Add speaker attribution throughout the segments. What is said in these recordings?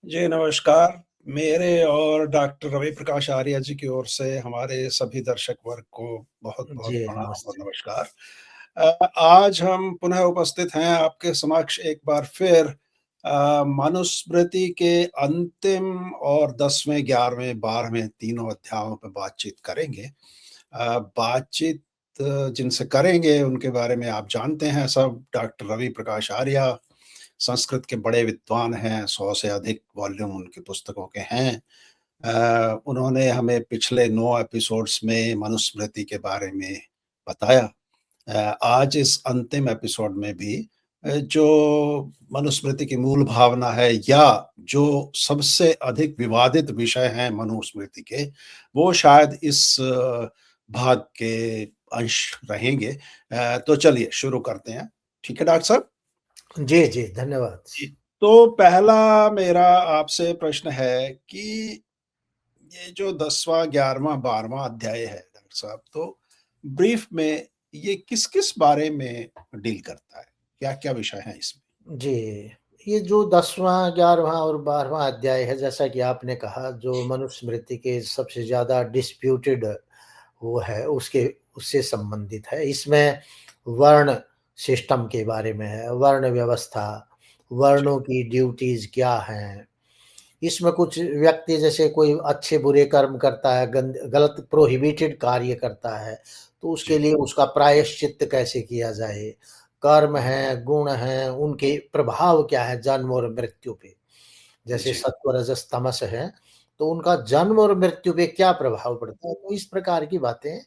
Speaker 1: जी, नमस्कार। मेरे और डॉक्टर रवि प्रकाश आर्य जी की ओर से हमारे सभी दर्शक वर्ग को बहुत-बहुत
Speaker 2: जी,
Speaker 1: प्रणाम और
Speaker 2: नमस्ते।
Speaker 1: नमस्कार। आज हम पुनः उपस्थित हैं आपके समक्ष एक बार फिर मनुस्मृति के अंतिम और 10वें, 11वें, 12वें तीनों अध्यायों पे बातचीत करेंगे। बातचीत जिनसे करेंगे उनके बारे में आप जानते हैं सब, डॉक्टर रवि प्रकाश आर्य संस्कृत के बड़े विद्वान हैं, 100 से अधिक वॉल्यूम उनकी पुस्तकों के हैं। उन्होंने हमें पिछले 9 एपिसोड्स में मनुस्मृति के बारे में बताया। आज इस अंतिम एपिसोड में भी जो मनुस्मृति की मूल भावना है या जो सबसे अधिक विवादित विषय हैं मनुस्मृति के, वो शायद इस भाग के अंश रहेंगे। तो चलिए शुरू करते हैं। ठीक है डॉक्टर साहब?
Speaker 2: जी, जी, धन्यवाद।
Speaker 1: जी, तो पहला मेरा आपसे प्रश्न है कि ये जो 10वां, 11वां, 12वां अध्याय है डॉक्टर साहब, तो ब्रीफ में ये किस-किस बारे में डील करता है? क्या-क्या विषय हैं इसमें?
Speaker 2: जी, ये जो 10वां, 11वां और 12वां अध्याय है, जैसा कि आपने कहा, जो मनुस्मृति के सबसे ज़्यादा डिस्प्यूटेड वो है, उसके उससे संबंधित है। इसमें वर्ण सिस्टम के बारे में है, वर्ण व्यवस्था,
Speaker 1: जी,
Speaker 2: वर्णों की ड्यूटीज़ क्या हैं, इसमें कुछ व्यक्ति जैसे कोई अच्छे-बुरे कर्म करता है, गलत प्रोहिबिटेड कार्य करता है, तो उसके
Speaker 1: जी,
Speaker 2: लिए उसका प्रायश्चित्त कैसे किया जाए? कर्म
Speaker 1: हुँ,
Speaker 2: हैं, गुण हैं, उनके प्रभाव क्या है जन्म और मृत्यु पे? जैसे
Speaker 1: जी।
Speaker 2: सत्व, रजस, तमस है, तो उनका जन्म और मृत्यु पे क्या प्रभाव पड़ता है? तो इस प्रकार की बातें,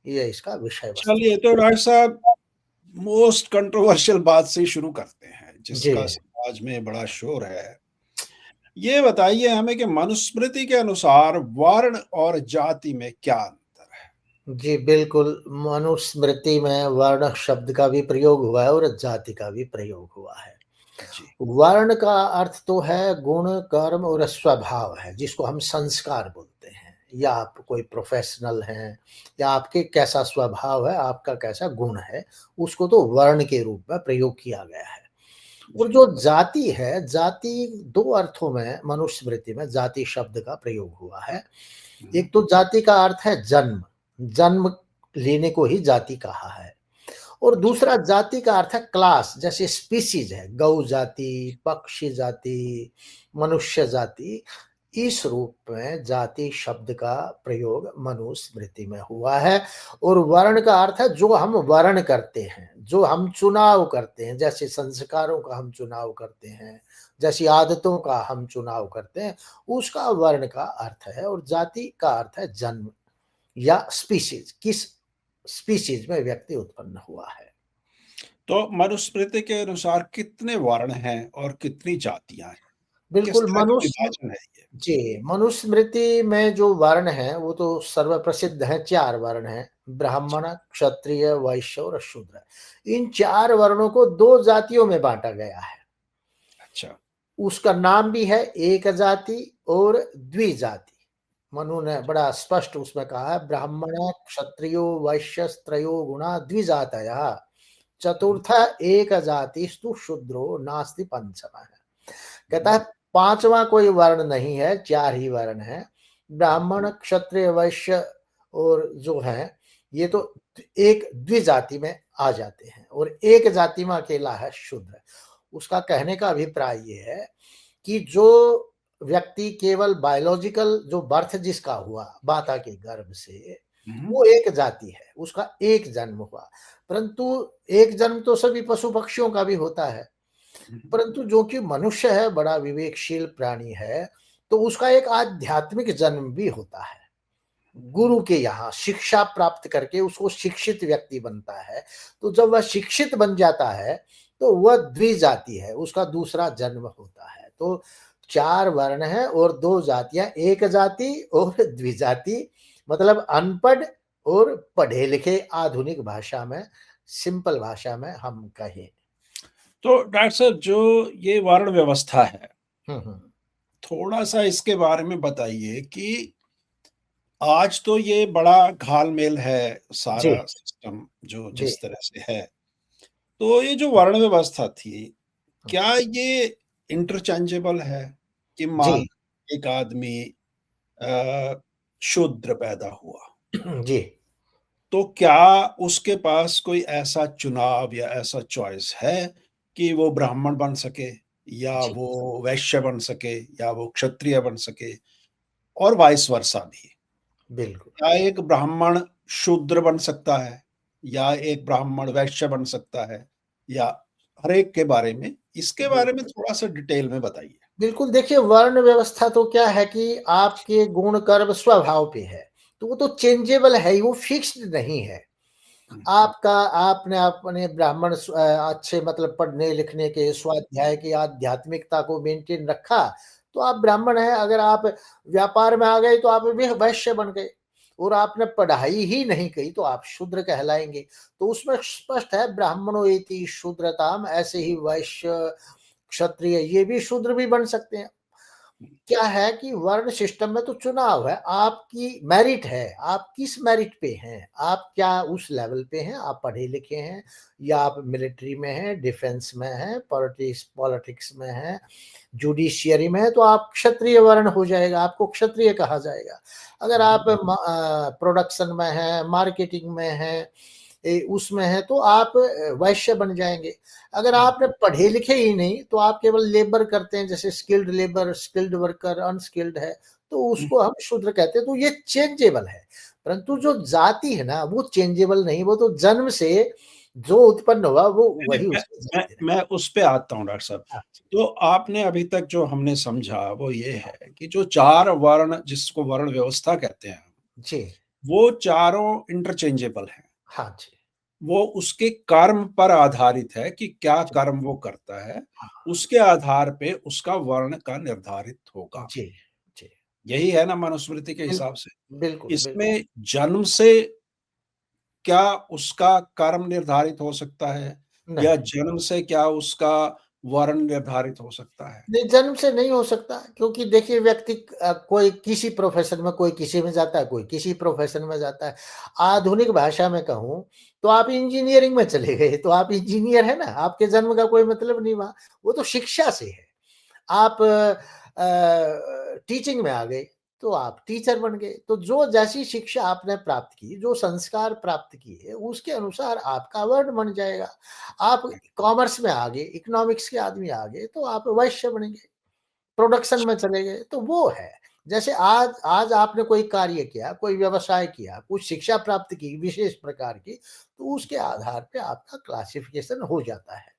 Speaker 2: ये इसका विषय वस्तु
Speaker 1: चलिए तो डॉक्टर साहब मोस्ट कंट्रोवर्शियल बात से ही शुरू करते हैं,
Speaker 2: है। जी।
Speaker 1: जिसका समाज में बड़ा शोर है। ये बताइए हमें कि मनुस्मृति के अनुसार वर्ण और जाति में क्या अंतर है?
Speaker 2: जी, बिल्कुल, मनुस्मृति में वर्ण शब्द का भी प्रयोग हुआ है और जाति का भी प्रयोग हुआ है।
Speaker 1: जी,
Speaker 2: वर्ण का अर्थ तो है गुण, कर्म और स्वभाव है, जिसको हम संस्कार बोलते हैं। या आप कोई प्रोफ़ेशनल हैं या आपके कैसा स्वभाव है, आपका कैसा गुण है, उसको तो वर्ण के रूप में प्रयोग किया गया है। और
Speaker 1: जी।
Speaker 2: जो जाति है, जाति 2 अर्थों में मनुस्मृति में जाति शब्द का प्रयोग हुआ है।
Speaker 1: हुँ,
Speaker 2: एक तो जाति का अर्थ है जन्म, जन्म लेने को ही जाति कहा है। और
Speaker 1: जी,
Speaker 2: दूसरा जाति का अर्थ है क्लास, जैसे स्पीशीज़ है, गौ जाति, पक्षी जाति, मनुष्य जाति। इस रूप में जाति शब्द का प्रयोग मनुस्मृति में हुआ है। और वर्ण का अर्थ है जो हम वर्ण करते हैं, जो हम चुनाव करते हैं, जैसे संस्कारों का हम चुनाव करते हैं, जैसी आदतों का हम चुनाव करते हैं, उसका वर्ण का अर्थ है। और जाति का अर्थ है जन्म या स्पीशीज़, किस स्पीशीज़ में व्यक्ति उत्पन्न हुआ है।
Speaker 1: तो मनुस्मृति के अनुसार कितने वर्ण हैं और कितनी जातियाँ हैं? किस
Speaker 2: बिल्कुल,
Speaker 1: तरह का विभाजन है ये?
Speaker 2: जी, मनुस्मृति में जो वर्ण हैं, वो तो सर्वप्रसिद्ध हैं, 4 वर्ण हैं,
Speaker 1: जी,
Speaker 2: ब्राह्मण, क्षत्रिय, वैश्य और शूद्र। इन 4 वर्णों को 2 जातियों में बाँटा गया है।
Speaker 1: अच्छा,
Speaker 2: उसका नाम भी है एक जाति और द्विजाति। मनु ने बड़ा स्पष्ट उसमें कहा है, ब्राह्मण, क्षत्रियो, वैश्यस्त्रयो गुणा द्विजातयः,
Speaker 1: हुँ,
Speaker 2: चतुर्थ एक जातिस्तु शूद्रो नास्ति पंचमः। कहता
Speaker 1: हुँ,
Speaker 2: है 5वां कोई वर्ण नहीं है, 4 ही वर्ण हैं।
Speaker 1: हुँ,
Speaker 2: ब्राह्मण, क्षत्रिय, वैश्य और जो हैं, ये तो एक द्विजाति में आ जाते हैं और एक जाति में अकेला है शूद्र। उसका कहने का अभिप्राय ये है कि जो व्यक्ति केवल बायोलॉजिकल जो बर्थ जिसका हुआ माता के गर्भ से,
Speaker 1: हुँ,
Speaker 2: वो एक जाति है, उसका एक जन्म हुआ। परंतु एक जन्म तो सभी पशु-पक्षियों का भी होता है।
Speaker 1: हुँ,
Speaker 2: परंतु जो कि मनुष्य है, बड़ा विवेकशील प्राणी है, तो उसका एक आध्यात्मिक जन्म भी होता है। गुरु के यहाँ शिक्षा प्राप्त करके उसको शिक्षित व्यक्ति बनता है। तो जब वह शिक्षित बन जाता है, तो वह द्विजाति है, उसका दूसरा जन्म होता है। तो 4 वर्ण हैं और 2 जातियाँ, एक जाति और द्विजाति, मतलब अनपढ़ और पढ़े-लिखे, आधुनिक भाषा में, सिंपल भाषा में हम कहें।
Speaker 1: तो डॉक्टर साहब जो ये वर्ण व्यवस्था है,
Speaker 2: हुँ, हुँ।
Speaker 1: थोड़ा-सा इसके बारे में बताइए कि आज तो ये बड़ा घाल-मेल है
Speaker 2: जी,
Speaker 1: सारा सिस्टम जो
Speaker 2: जी।
Speaker 1: जिस तरह से है। तो ये जो वर्ण व्यवस्था थी,
Speaker 2: हुँ।
Speaker 1: क्या ये इंटरचेंजेबल है? कि
Speaker 2: जी,
Speaker 1: मान एक आदमी शूद्र पैदा हुआ,
Speaker 2: जी,
Speaker 1: तो क्या उसके पास कोई ऐसा चुनाव या ऐसा चॉइस है कि वो ब्राह्मण बन सके या
Speaker 2: जी,
Speaker 1: वो वैश्य बन सके या वो क्षत्रिय बन सके और वाइस वर्सा भी?
Speaker 2: बिल्कुल,
Speaker 1: क्या एक ब्राह्मण शूद्र बन सकता है या एक ब्राह्मण वैश्य बन सकता है या हर एक के बारे में इसके बारे में
Speaker 2: बिल्कुल।
Speaker 1: थोड़ा-सा डिटेल में बताइए?
Speaker 2: बिल्कुल, देखिए वर्ण व्यवस्था तो क्या है कि आपके गुण कर्म स्वभाव पे है, तो वो तो चेंजेबल है ही, वो फिक्स्ड नहीं है।
Speaker 1: हुँ,
Speaker 2: आपका आपने अपने ब्राह्मण अच्छे मतलब पढ़ने-लिखने के, स्वाध्याय की आध्यात्मिकता को मेंटेन रखा, तो आप ब्राह्मण हैं। अगर आप व्यापार में आ गए, तो आप वैश्य बन गए और आपने पढ़ाई ही नहीं की, तो आप शूद्र कहलाएँगे। तो उसमें स्पष्ट है ब्राह्मणो इति शूद्रताम, ऐसे ही वैश्य, क्षत्रिय ये भी शूद्र भी बन सकते हैं।
Speaker 1: हुँ,
Speaker 2: क्या है कि वर्ण सिस्टम में तो चुनाव है, आपकी मेरिट है, आप किस मेरिट पे हैं, आप क्या उस लेवल पे हैं, आप पढ़े-लिखे हैं या आप मिलिट्री में हैं, डिफेंस में हैं, पॉलिटिक्स पॉलिटिक्स में हैं, जुडिशियरी में हैं, तो आप क्षत्रिय वर्ण हो जाएगा, आपको क्षत्रिय कहा जाएगा। अगर आप
Speaker 1: हुँ,
Speaker 2: प्रोडक्शन में हैं, मार्केटिंग में हैं, उसमें हैं, तो आप वैश्य बन जाएँगे। अगर
Speaker 1: हुँ,
Speaker 2: आपने पढ़े लिखे ही नहीं, तो आप केवल लेबर करते हैं, जैसे skilled labour, skilled worker, unskilled है, तो
Speaker 1: हुँ।
Speaker 2: उसको हम शूद्र कहते हैं, तो ये चेंजेबल है। परंतु जो जाति है ना, वो चेंजेबल नहीं, वो तो जन्म से जो उत्पन्न हुआ, वो
Speaker 1: नहीं,
Speaker 2: वही
Speaker 1: नहीं,
Speaker 2: उसकी जाति रहे।
Speaker 1: मैं उस पे आता हूँ डॉक्टर साहब।
Speaker 2: हाँ,
Speaker 1: तो आपने अभी तक जो हमने समझा वो ये है कि जो 4 वर्ण जिसको वर्ण व्यवस्था कहते हैं,
Speaker 2: जी।
Speaker 1: वो चारों इंटरचेंजेबल हैं।
Speaker 2: हाँ जी।
Speaker 1: वो उसके कर्म पर आधारित है कि क्या
Speaker 2: जी,
Speaker 1: कर्म वो करता है,
Speaker 2: हाँ,
Speaker 1: उसके आधार पे उसका वर्ण का निर्धारित होगा।
Speaker 2: जी, जी।
Speaker 1: यही है ना मनुस्मृति के हिसाब से?
Speaker 2: बिल्कुल, बिल्कुल।
Speaker 1: इसमें जन्म से क्या उसका कर्म निर्धारित हो सकता है या
Speaker 2: नहीं।
Speaker 1: जन्म से क्या उसका वर्ण निर्धारित हो सकता है?
Speaker 2: नहीं, जन्म से नहीं हो सकता, क्योंकि देखिए व्यक्ति कोई किसी प्रोफ़ेशन में, कोई किसी में जाता है, कोई किसी प्रोफ़ेशन में जाता है। आधुनिक भाषा में कहूँ, तो आप इंजीनियरिंग में चले गए, तो आप इंजीनियर हैं ना, आपके जन्म का कोई मतलब नहीं वहाँ, वो तो शिक्षा से है। आप टीचिंग में आ गए, तो आप टीचर बन गए। तो जो जैसी शिक्षा आपने प्राप्त की, जो संस्कार प्राप्त किए, उसके अनुसार आपका वर्ण बन जाएगा। आप कॉमर्स में आ गए, इकोनॉमिक्स के आदमी आ गए, तो आप वैश्य बनेंगे। प्रोडक्शन में चले गए, तो वो है। जैसे आज आज आपने कोई कार्य किया, कोई व्यवसाय किया, कुछ शिक्षा प्राप्त की विशेष प्रकार की, तो उसके आधार पे आपका क्लासिफ़िकेशन हो जाता है।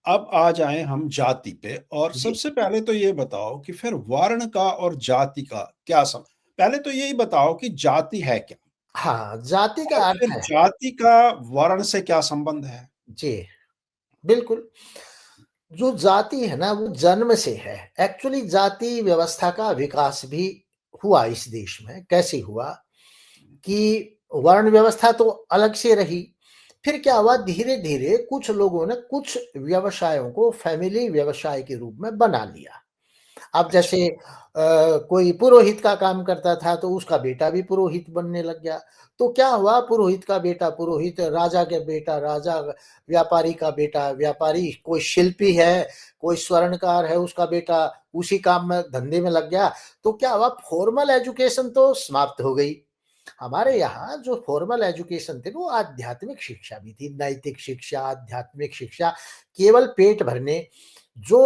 Speaker 1: अब आ जाएँ हम जाति पे और
Speaker 2: जी।
Speaker 1: सबसे पहले तो ये बताओ कि फिर वर्ण का और जाति का क्या सम पहले तो यही बताओ कि जाति है क्या?
Speaker 2: हाँ, जाति
Speaker 1: और
Speaker 2: का अर्थ
Speaker 1: फिर
Speaker 2: है।
Speaker 1: जाति का वर्ण से क्या संबंध है?
Speaker 2: जी, बिल्कुल। जो जाति है ना, वो जन्म से है। एक्चुअली जाति व्यवस्था का विकास भी हुआ इस देश में। कैसे हुआ कि वर्ण व्यवस्था तो अलग से रही। फिर क्या हुआ, धीरे-धीरे कुछ लोगों ने कुछ व्यवसायों को फैमिली व्यवसाय के रूप में बना लिया। अब
Speaker 1: अच्छा,
Speaker 2: जैसे कोई पुरोहित का काम करता था, तो उसका बेटा भी पुरोहित बनने लग गया। तो क्या हुआ, पुरोहित का बेटा पुरोहित, राजा का बेटा राजा, व्यापारी का बेटा व्यापारी, कोई शिल्पी है, कोई स्वर्णकार है, उसका बेटा उसी काम में धंधे में लग गया। तो क्या हुआ, फॉर्मल एजुकेशन तो समाप्त हो गई। हमारे यहाँ जो फॉर्मल एजुकेशन थी, वो आध्यात्मिक शिक्षा भी थी, नैतिक शिक्षा, आध्यात्मिक शिक्षा, केवल पेट भरने। जो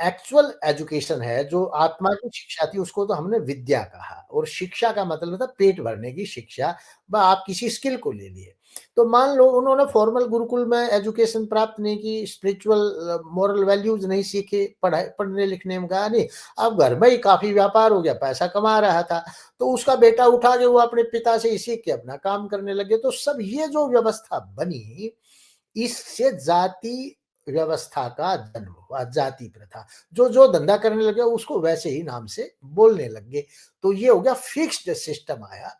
Speaker 2: एक्चुअल एजुकेशन है, जो आत्मा की शिक्षा थी, उसको तो हमने विद्या कहा, और शिक्षा का मतलब था पेट भरने की शिक्षा, व आप किसी स्किल को ले लिए। तो मान लो उन्होंने फॉर्मल गुरुकुल में एजुकेशन प्राप्त नहीं की, स्पिरिचुअल मोरल वैल्यूज़ नहीं सीखे, पढ़ने-लिखने में गया नहीं, अब घर में ही काफ़ी व्यापार हो गया, पैसा कमा रहा था, तो उसका बेटा उठा के वो अपने पिता से ही सीख के अपना काम करने लगे। तो सब ये जो व्यवस्था बनी, इससे जाति व्यवस्था का जन्म हुआ, जाति प्रथा। जो धंधा करने लगे उसको वैसे ही नाम से बोलने लग गए। तो ये हो गया, फिक्स्ड सिस्टम आया।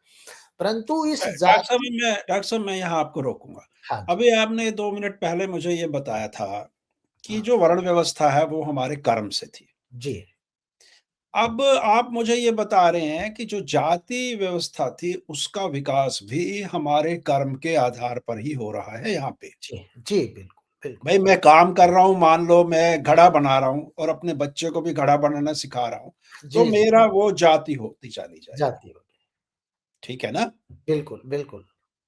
Speaker 2: परंतु इस जाति।
Speaker 1: डॉक्टर साहब मैं यहाँ आपको रोकूँगा।
Speaker 2: हाँ जी,
Speaker 1: अभी आपने 2 मिनट पहले मुझे ये बताया था कि
Speaker 2: हाँ,
Speaker 1: जो वर्ण व्यवस्था है वो हमारे कर्म से थी।
Speaker 2: जी,
Speaker 1: अब आप मुझे ये बता रहे हैं कि जो जाति व्यवस्था थी उसका विकास भी हमारे कर्म के आधार पर ही हो रहा है यहाँ पे।
Speaker 2: जी, जी, बिल्कुल, बिल्कुल।
Speaker 1: भाई मैं काम कर रहा हूँ, मान लो मैं घड़ा बना रहा हूँ और अपने बच्चे को भी घड़ा बनाना सिखा रहा हूँ, तो
Speaker 2: जी, जी,
Speaker 1: मेरा वो जाति होती चली जाएगी,
Speaker 2: जाती होगी।
Speaker 1: ठीक है ना?
Speaker 2: बिल्कुल, बिल्कुल।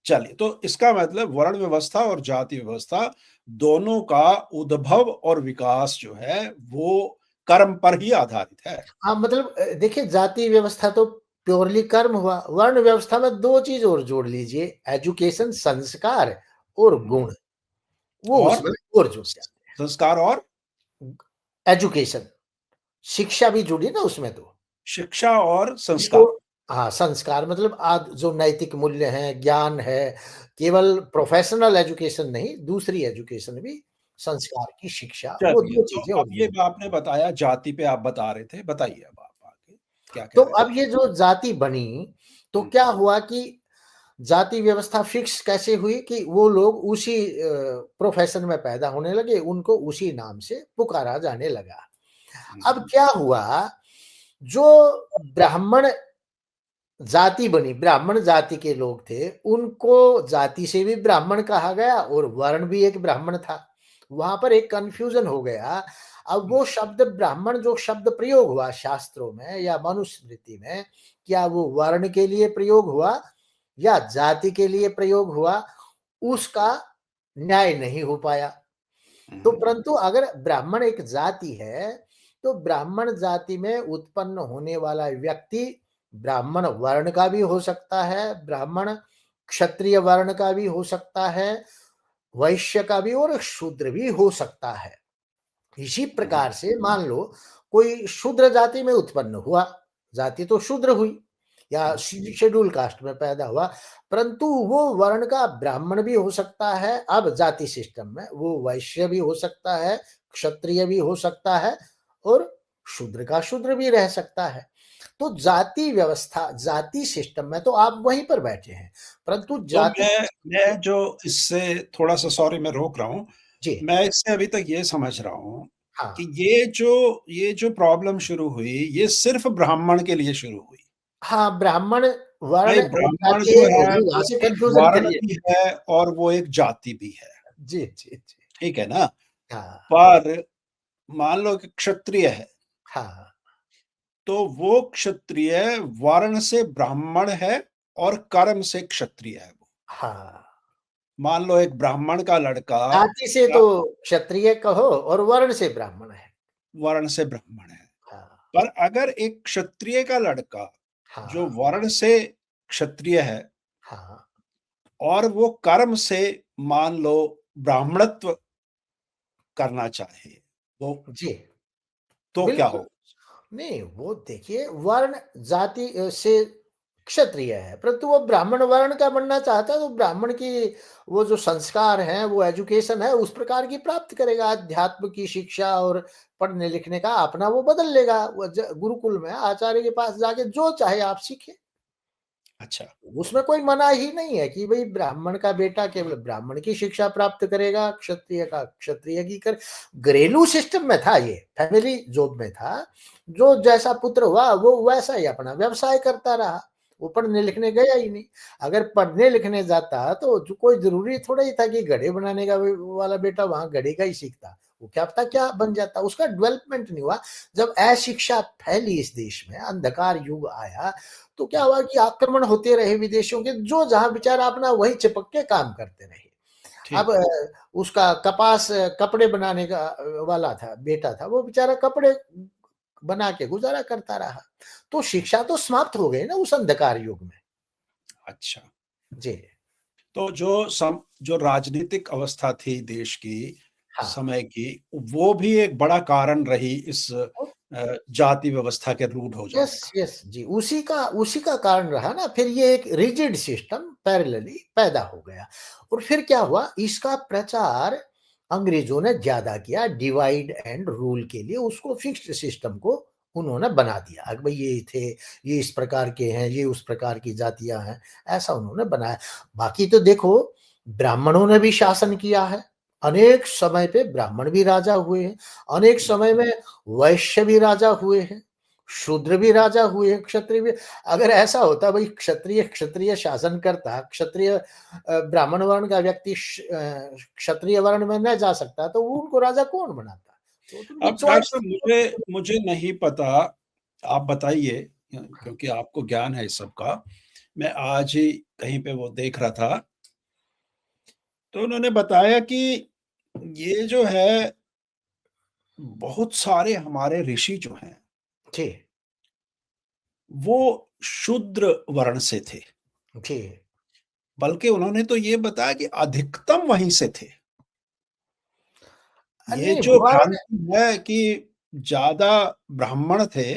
Speaker 1: चलिए, तो इसका मतलब वर्ण व्यवस्था और जाति व्यवस्था दोनों का उद्भव और विकास जो है, वो कर्म पर ही आधारित है।
Speaker 2: हाँ, मतलब देखिए जाति व्यवस्था तो प्योरली कर्म हुआ, वर्ण व्यवस्था में 2 चीज़ और जोड़ लीजिए, एजुकेशन संस्कार और
Speaker 1: हुँ,
Speaker 2: गुण, वो
Speaker 1: और
Speaker 2: उसमें और जुड़
Speaker 1: स
Speaker 2: जाते
Speaker 1: संस्कार और
Speaker 2: हैं। एजुकेशन, शिक्षा भी जुड़ी ना उसमें तो।
Speaker 1: शिक्षा और
Speaker 2: जिसको
Speaker 1: संस्कार।
Speaker 2: हाँ, संस्कार मतलब आज जो नैतिक मूल्य हैं, ज्ञान है, केवल प्रोफ़ेशनल एजुकेशन नहीं, दूसरी एजुकेशन भी, संस्कार की शिक्षा, वो
Speaker 1: चलिए,
Speaker 2: 2
Speaker 1: तो
Speaker 2: चीज़ें
Speaker 1: अब
Speaker 2: और
Speaker 1: ये
Speaker 2: जुड़ी।
Speaker 1: आपने बताया जाति पे आप बता रहे थे, बताइए अब आप आगे, क्या कह
Speaker 2: तो
Speaker 1: रहे थे?
Speaker 2: अब ये जो जाति बनी, तो
Speaker 1: हुँ,
Speaker 2: क्या हुआ कि जाति व्यवस्था फिक्स कैसे हुई कि वो लोग उसी प्रोफ़ेशन में पैदा होने लगे, उनको उसी नाम से पुकारा जाने लगा।
Speaker 1: हुँ,
Speaker 2: अब
Speaker 1: हुँ,
Speaker 2: क्या हुआ, जो ब्राह्मण जाति बनी, ब्राह्मण जाति के लोग थे, उनको जाति से भी ब्राह्मण कहा गया और वर्ण भी एक ब्राह्मण था। वहाँ पर एक कन्फ्यूज़न हो गया। अब
Speaker 1: हुँ,
Speaker 2: वो शब्द ब्राह्मण जो शब्द प्रयोग हुआ शास्त्रों में या मनुस्मृति में, क्या वो वर्ण के लिए प्रयोग हुआ या जाति के लिए प्रयोग हुआ, उसका न्याय नहीं हो पाया।
Speaker 1: हुँ,
Speaker 2: तो
Speaker 1: हुँ,
Speaker 2: परंतु अगर ब्राह्मण एक जाति है, तो ब्राह्मण जाति में उत्पन्न होने वाला व्यक्ति ब्राह्मण वर्ण का भी हो सकता है, ब्राह्मण क्षत्रिय वर्ण का भी हो सकता है, वैश्य का भी और शूद्र भी हो सकता है। इसी
Speaker 1: हुँ, हुँ,
Speaker 2: प्रकार से मान लो कोई शूद्र जाति में उत्पन्न हुआ, जाति तो शूद्र हुई या
Speaker 1: हुँ,
Speaker 2: शेड्यूल कास्ट में पैदा हुआ, परंतु वो वर्ण का ब्राह्मण भी हो सकता है। अब जाति सिस्टम में वो वैश्य भी हो सकता है, क्षत्रिय भी हो सकता है और शूद्र का शूद्र भी रह सकता है। तो जाति व्यवस्था, जाति सिस्टम में तो आप वहीं पर बैठे हैं, परंतु
Speaker 1: तो
Speaker 2: जाति
Speaker 1: मैं जो इससे थोड़ा-सा सॉरी मैं रोक रहा हूँ,
Speaker 2: जी,
Speaker 1: मैं इससे अभी तक ये समझ रहा हूँ
Speaker 2: हाँ।
Speaker 1: कि ये जो प्रॉब्लम शुरू हुई, ये सिर्फ़ ब्राह्मण के लिए शुरू हुई।
Speaker 2: हाँ, ब्राह्मण,
Speaker 1: भाई
Speaker 2: वर्ण और
Speaker 1: ब्राह्मण
Speaker 2: जाति
Speaker 1: जो
Speaker 2: एक
Speaker 1: है
Speaker 2: होगी, वहाँ
Speaker 1: वो
Speaker 2: से
Speaker 1: एक
Speaker 2: कन्फ्यूज़न
Speaker 1: वर्ण
Speaker 2: करिए।
Speaker 1: भी है और वो एक जाति भी है,
Speaker 2: जी, जी, जी।
Speaker 1: ठीक है ना?
Speaker 2: हाँ,
Speaker 1: पर मान लो कि क्षत्रिय है,
Speaker 2: हाँ,
Speaker 1: तो वो क्षत्रिय वर्ण से ब्राह्मण है और कर्म से क्षत्रिय है वो।
Speaker 2: हाँ।
Speaker 1: मान लो एक ब्राह्मण का लड़का
Speaker 2: जाति से
Speaker 1: या
Speaker 2: तो क्षत्रिय कहो और वर्ण से ब्राह्मण है।
Speaker 1: वर्ण से ब्राह्मण है।
Speaker 2: हाँ,
Speaker 1: पर अगर एक क्षत्रिय का लड़का जो
Speaker 2: हाँ,
Speaker 1: वर्ण से क्षत्रिय है
Speaker 2: हाँ।
Speaker 1: और वो कर्म से मान लो ब्राह्मणत्व करना चाहे, वो
Speaker 2: जी,
Speaker 1: तो क्या
Speaker 2: बिल्कुल।
Speaker 1: हो?
Speaker 2: नहीं, वो देखिए वर्ण जाति से क्षत्रिय है, परंतु वो ब्राह्मण वर्ण का बनना चाहता है, तो ब्राह्मण की वो जो संस्कार हैं, वो एजुकेशन है, उस प्रकार की प्राप्त करेगा। अध्यात्म की शिक्षा और पढ़ने-लिखने का अपना वो बदल लेगा। वो गुरुकुल में आचार्य के पास जाके जो चाहे आप सीखें।
Speaker 1: अच्छा।
Speaker 2: उसमें कोई मनाही नहीं है कि भई ब्राह्मण का बेटा केवल ब्राह्मण की शिक्षा प्राप्त करेगा, क्षत्रिय का क्षत्रिय की कर घरेलू सिस्टम में था ये, फैमिली जॉब में था। जो जैसा पुत्र हुआ वो वैसा ही अपना व्यवसाय करता रहा। वो पढ़ने-लिखने गया ही नहीं। अगर पढ़ने-लिखने जाता तो जो कोई ज़रूरी थोड़ा ही था कि घड़े बनाने का वाला बेटा वहाँ घड़े का ही सीखता। वो क्या पता क्या बन जाता, उसका डेवलपमेंट नहीं हुआ। जब अशिक्षा फैली इस देश में, अंधकार युग आया, तो क्या हुआ कि आक्रमण होते रहे विदेशियों के, जो जहाँ बेचारा अपना वहीं चिपक के काम करते रहे। अब
Speaker 1: ठीक है।
Speaker 2: उसका कपास कपड़े बनाने का वाला था, बेटा था, वो बेचारा कपड़े बना के गुज़ारा करता रहा। तो शिक्षा तो समाप्त हो गई ना उस अंधकार युग में।
Speaker 1: अच्छा।
Speaker 2: जी,
Speaker 1: तो जो राजनीतिक अवस्था थी देश की,
Speaker 2: हाँ।
Speaker 1: समय की, वो भी एक बड़ा कारण रही इस जाति व्यवस्था के रूढ़ हो जाने
Speaker 2: यस,
Speaker 1: का।
Speaker 2: यस, जी, उसी का कारण रहा ना, फिर ये एक रिजिड सिस्टम पैरेलली पैदा हो गया और फिर क्या हुआ, इसका प्रचार अंग्रेजों ने ज़्यादा किया, डिवाइड एंड रूल के लिए उसको फिक्स्ड सिस्टम को उन्होंने बना दिया। भई ये थे, ये इस प्रकार के हैं, ये उस प्रकार की जातियाँ हैं, ऐसा उन्होंने बनाया। बाकी तो देखो, ब्राह्मणों ने भी शासन किया है, अनेक समय पे ब्राह्मण भी राजा हुए हैं, अनेक समय में वैश्य भी राजा हुए हैं। शूद्र भी राजा हुए, क्षत्रिय भी। अगर ऐसा होता भाई, क्षत्रिय क्षत्रिय शासन करता, क्षत्रिय ब्राह्मण वर्ण का व्यक्ति क्षत्रिय वर्ण में न जा सकता, तो वो उनको राजा कौन बनाता? तो उनकी
Speaker 1: अब डॉक्टर
Speaker 2: चॉइस
Speaker 1: साहब,
Speaker 2: थी।
Speaker 1: मुझे मुझे नहीं पता, आप बताइए, क्योंकि आपको ज्ञान है इस सब का। मैं आज ही कहीं पे वो देख रहा था, तो उन्होंने बताया कि ये जो है, बहुत सारे हमारे ऋषि जो हैं,
Speaker 2: जी,
Speaker 1: वो शूद्र वर्ण से थे।
Speaker 2: जी।
Speaker 1: बल्कि उन्होंने तो ये बताया कि अधिकतम वहीं से थे। ये
Speaker 2: नहीं
Speaker 1: जो
Speaker 2: हुआ है।
Speaker 1: भ्रांति है कि ज़्यादा ब्राह्मण थे,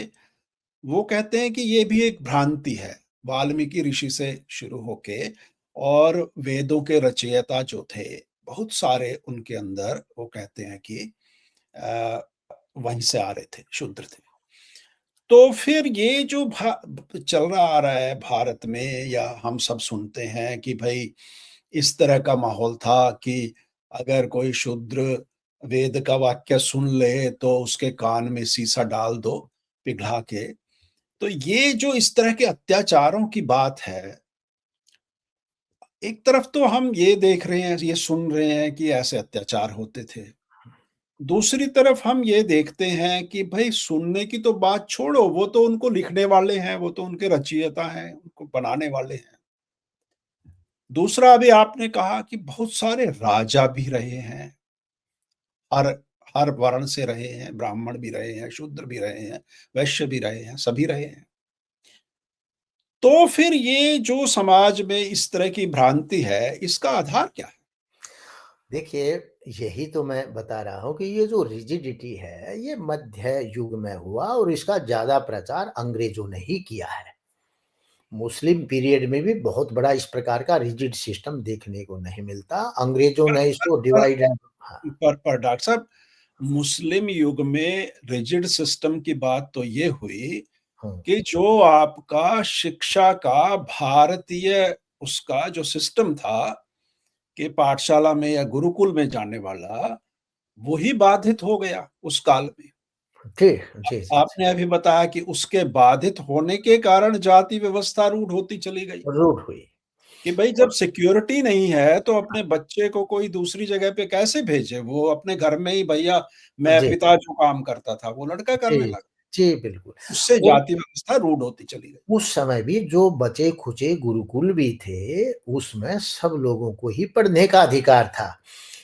Speaker 1: वो कहते हैं कि ये भी एक भ्रांति है। वाल्मीकि ऋषि से शुरू होके और वेदों के रचयिता जो थे, बहुत सारे उनके अंदर वो कहते हैं कि अ, वहीं से आ रहे थे, शूद्र थे। तो फिर ये जो चल रहा आ रहा है भारत में, या हम सब सुनते हैं कि भई इस तरह का माहौल था कि अगर कोई शूद्र वेद का वाक्य सुन ले तो उसके कान में सीसा डाल दो पिघला के। तो ये जो इस तरह के अत्याचारों की बात है, एक तरफ तो हम ये देख रहे हैं, ये सुन रहे हैं कि ऐसे अत्याचार होते थे। दूसरी तरफ हम ये देखते हैं कि भई सुनने की तो बात छोड़ो, वो तो उनको लिखने वाले हैं, वो तो उनके रचयिता हैं, उनको बनाने वाले हैं। दूसरा, अभी आपने कहा कि बहुत सारे राजा भी रहे हैं, हर हर वर्ण से रहे हैं, ब्राह्मण भी रहे हैं, शूद्र भी रहे हैं, वैश्य भी रहे हैं, सभी रहे हैं। तो फिर ये जो समाज में इस तरह की भ्रांति है, इसका आधार क्या है?
Speaker 2: देखिए, यही तो मैं बता रहा हूँ कि ये जो रिजिडिटी है, ये मध्य युग में हुआ और इसका ज़्यादा प्रचार अंग्रेज़ों ने ही किया है। मुस्लिम पीरियड में भी बहुत बड़ा इस प्रकार का रिजिड सिस्टम देखने को नहीं मिलता। अंग्रेज़ों
Speaker 1: पर
Speaker 2: ने इसको
Speaker 1: पर
Speaker 2: डिवाइड एंड हाँ,
Speaker 1: पर डॉक्टर साहब, मुस्लिम युग में रिजिड सिस्टम की बात तो ये हुई
Speaker 2: हुँ।
Speaker 1: कि जो आपका शिक्षा का भारतीय उसका जो सिस्टम था कि पाठशाला में या गुरुकुल में जाने वाला, वही बाधित हो गया उस काल में।
Speaker 2: जी, जी, जी, जी।
Speaker 1: आपने अभी बताया कि उसके बाधित होने के कारण जाति व्यवस्था रूढ़ होती चली गई,
Speaker 2: रूढ़ हुई।
Speaker 1: कि भई जब
Speaker 2: और
Speaker 1: सिक्योरिटी नहीं है, तो अपने बच्चे को कोई दूसरी जगह पे कैसे भेजे? वो अपने घर में ही, भैया मैं
Speaker 2: जी,
Speaker 1: पिता जो काम करता था, वो लड़का करने
Speaker 2: जी,
Speaker 1: लगा।
Speaker 2: जी, बिल्कुल।
Speaker 1: उससे
Speaker 2: और
Speaker 1: जाति व्यवस्था रूढ़ होती चली गई।
Speaker 2: उस समय भी जो बचे-खुचे गुरुकुल भी थे, उसमें सब लोगों को ही पढ़ने का अधिकार था।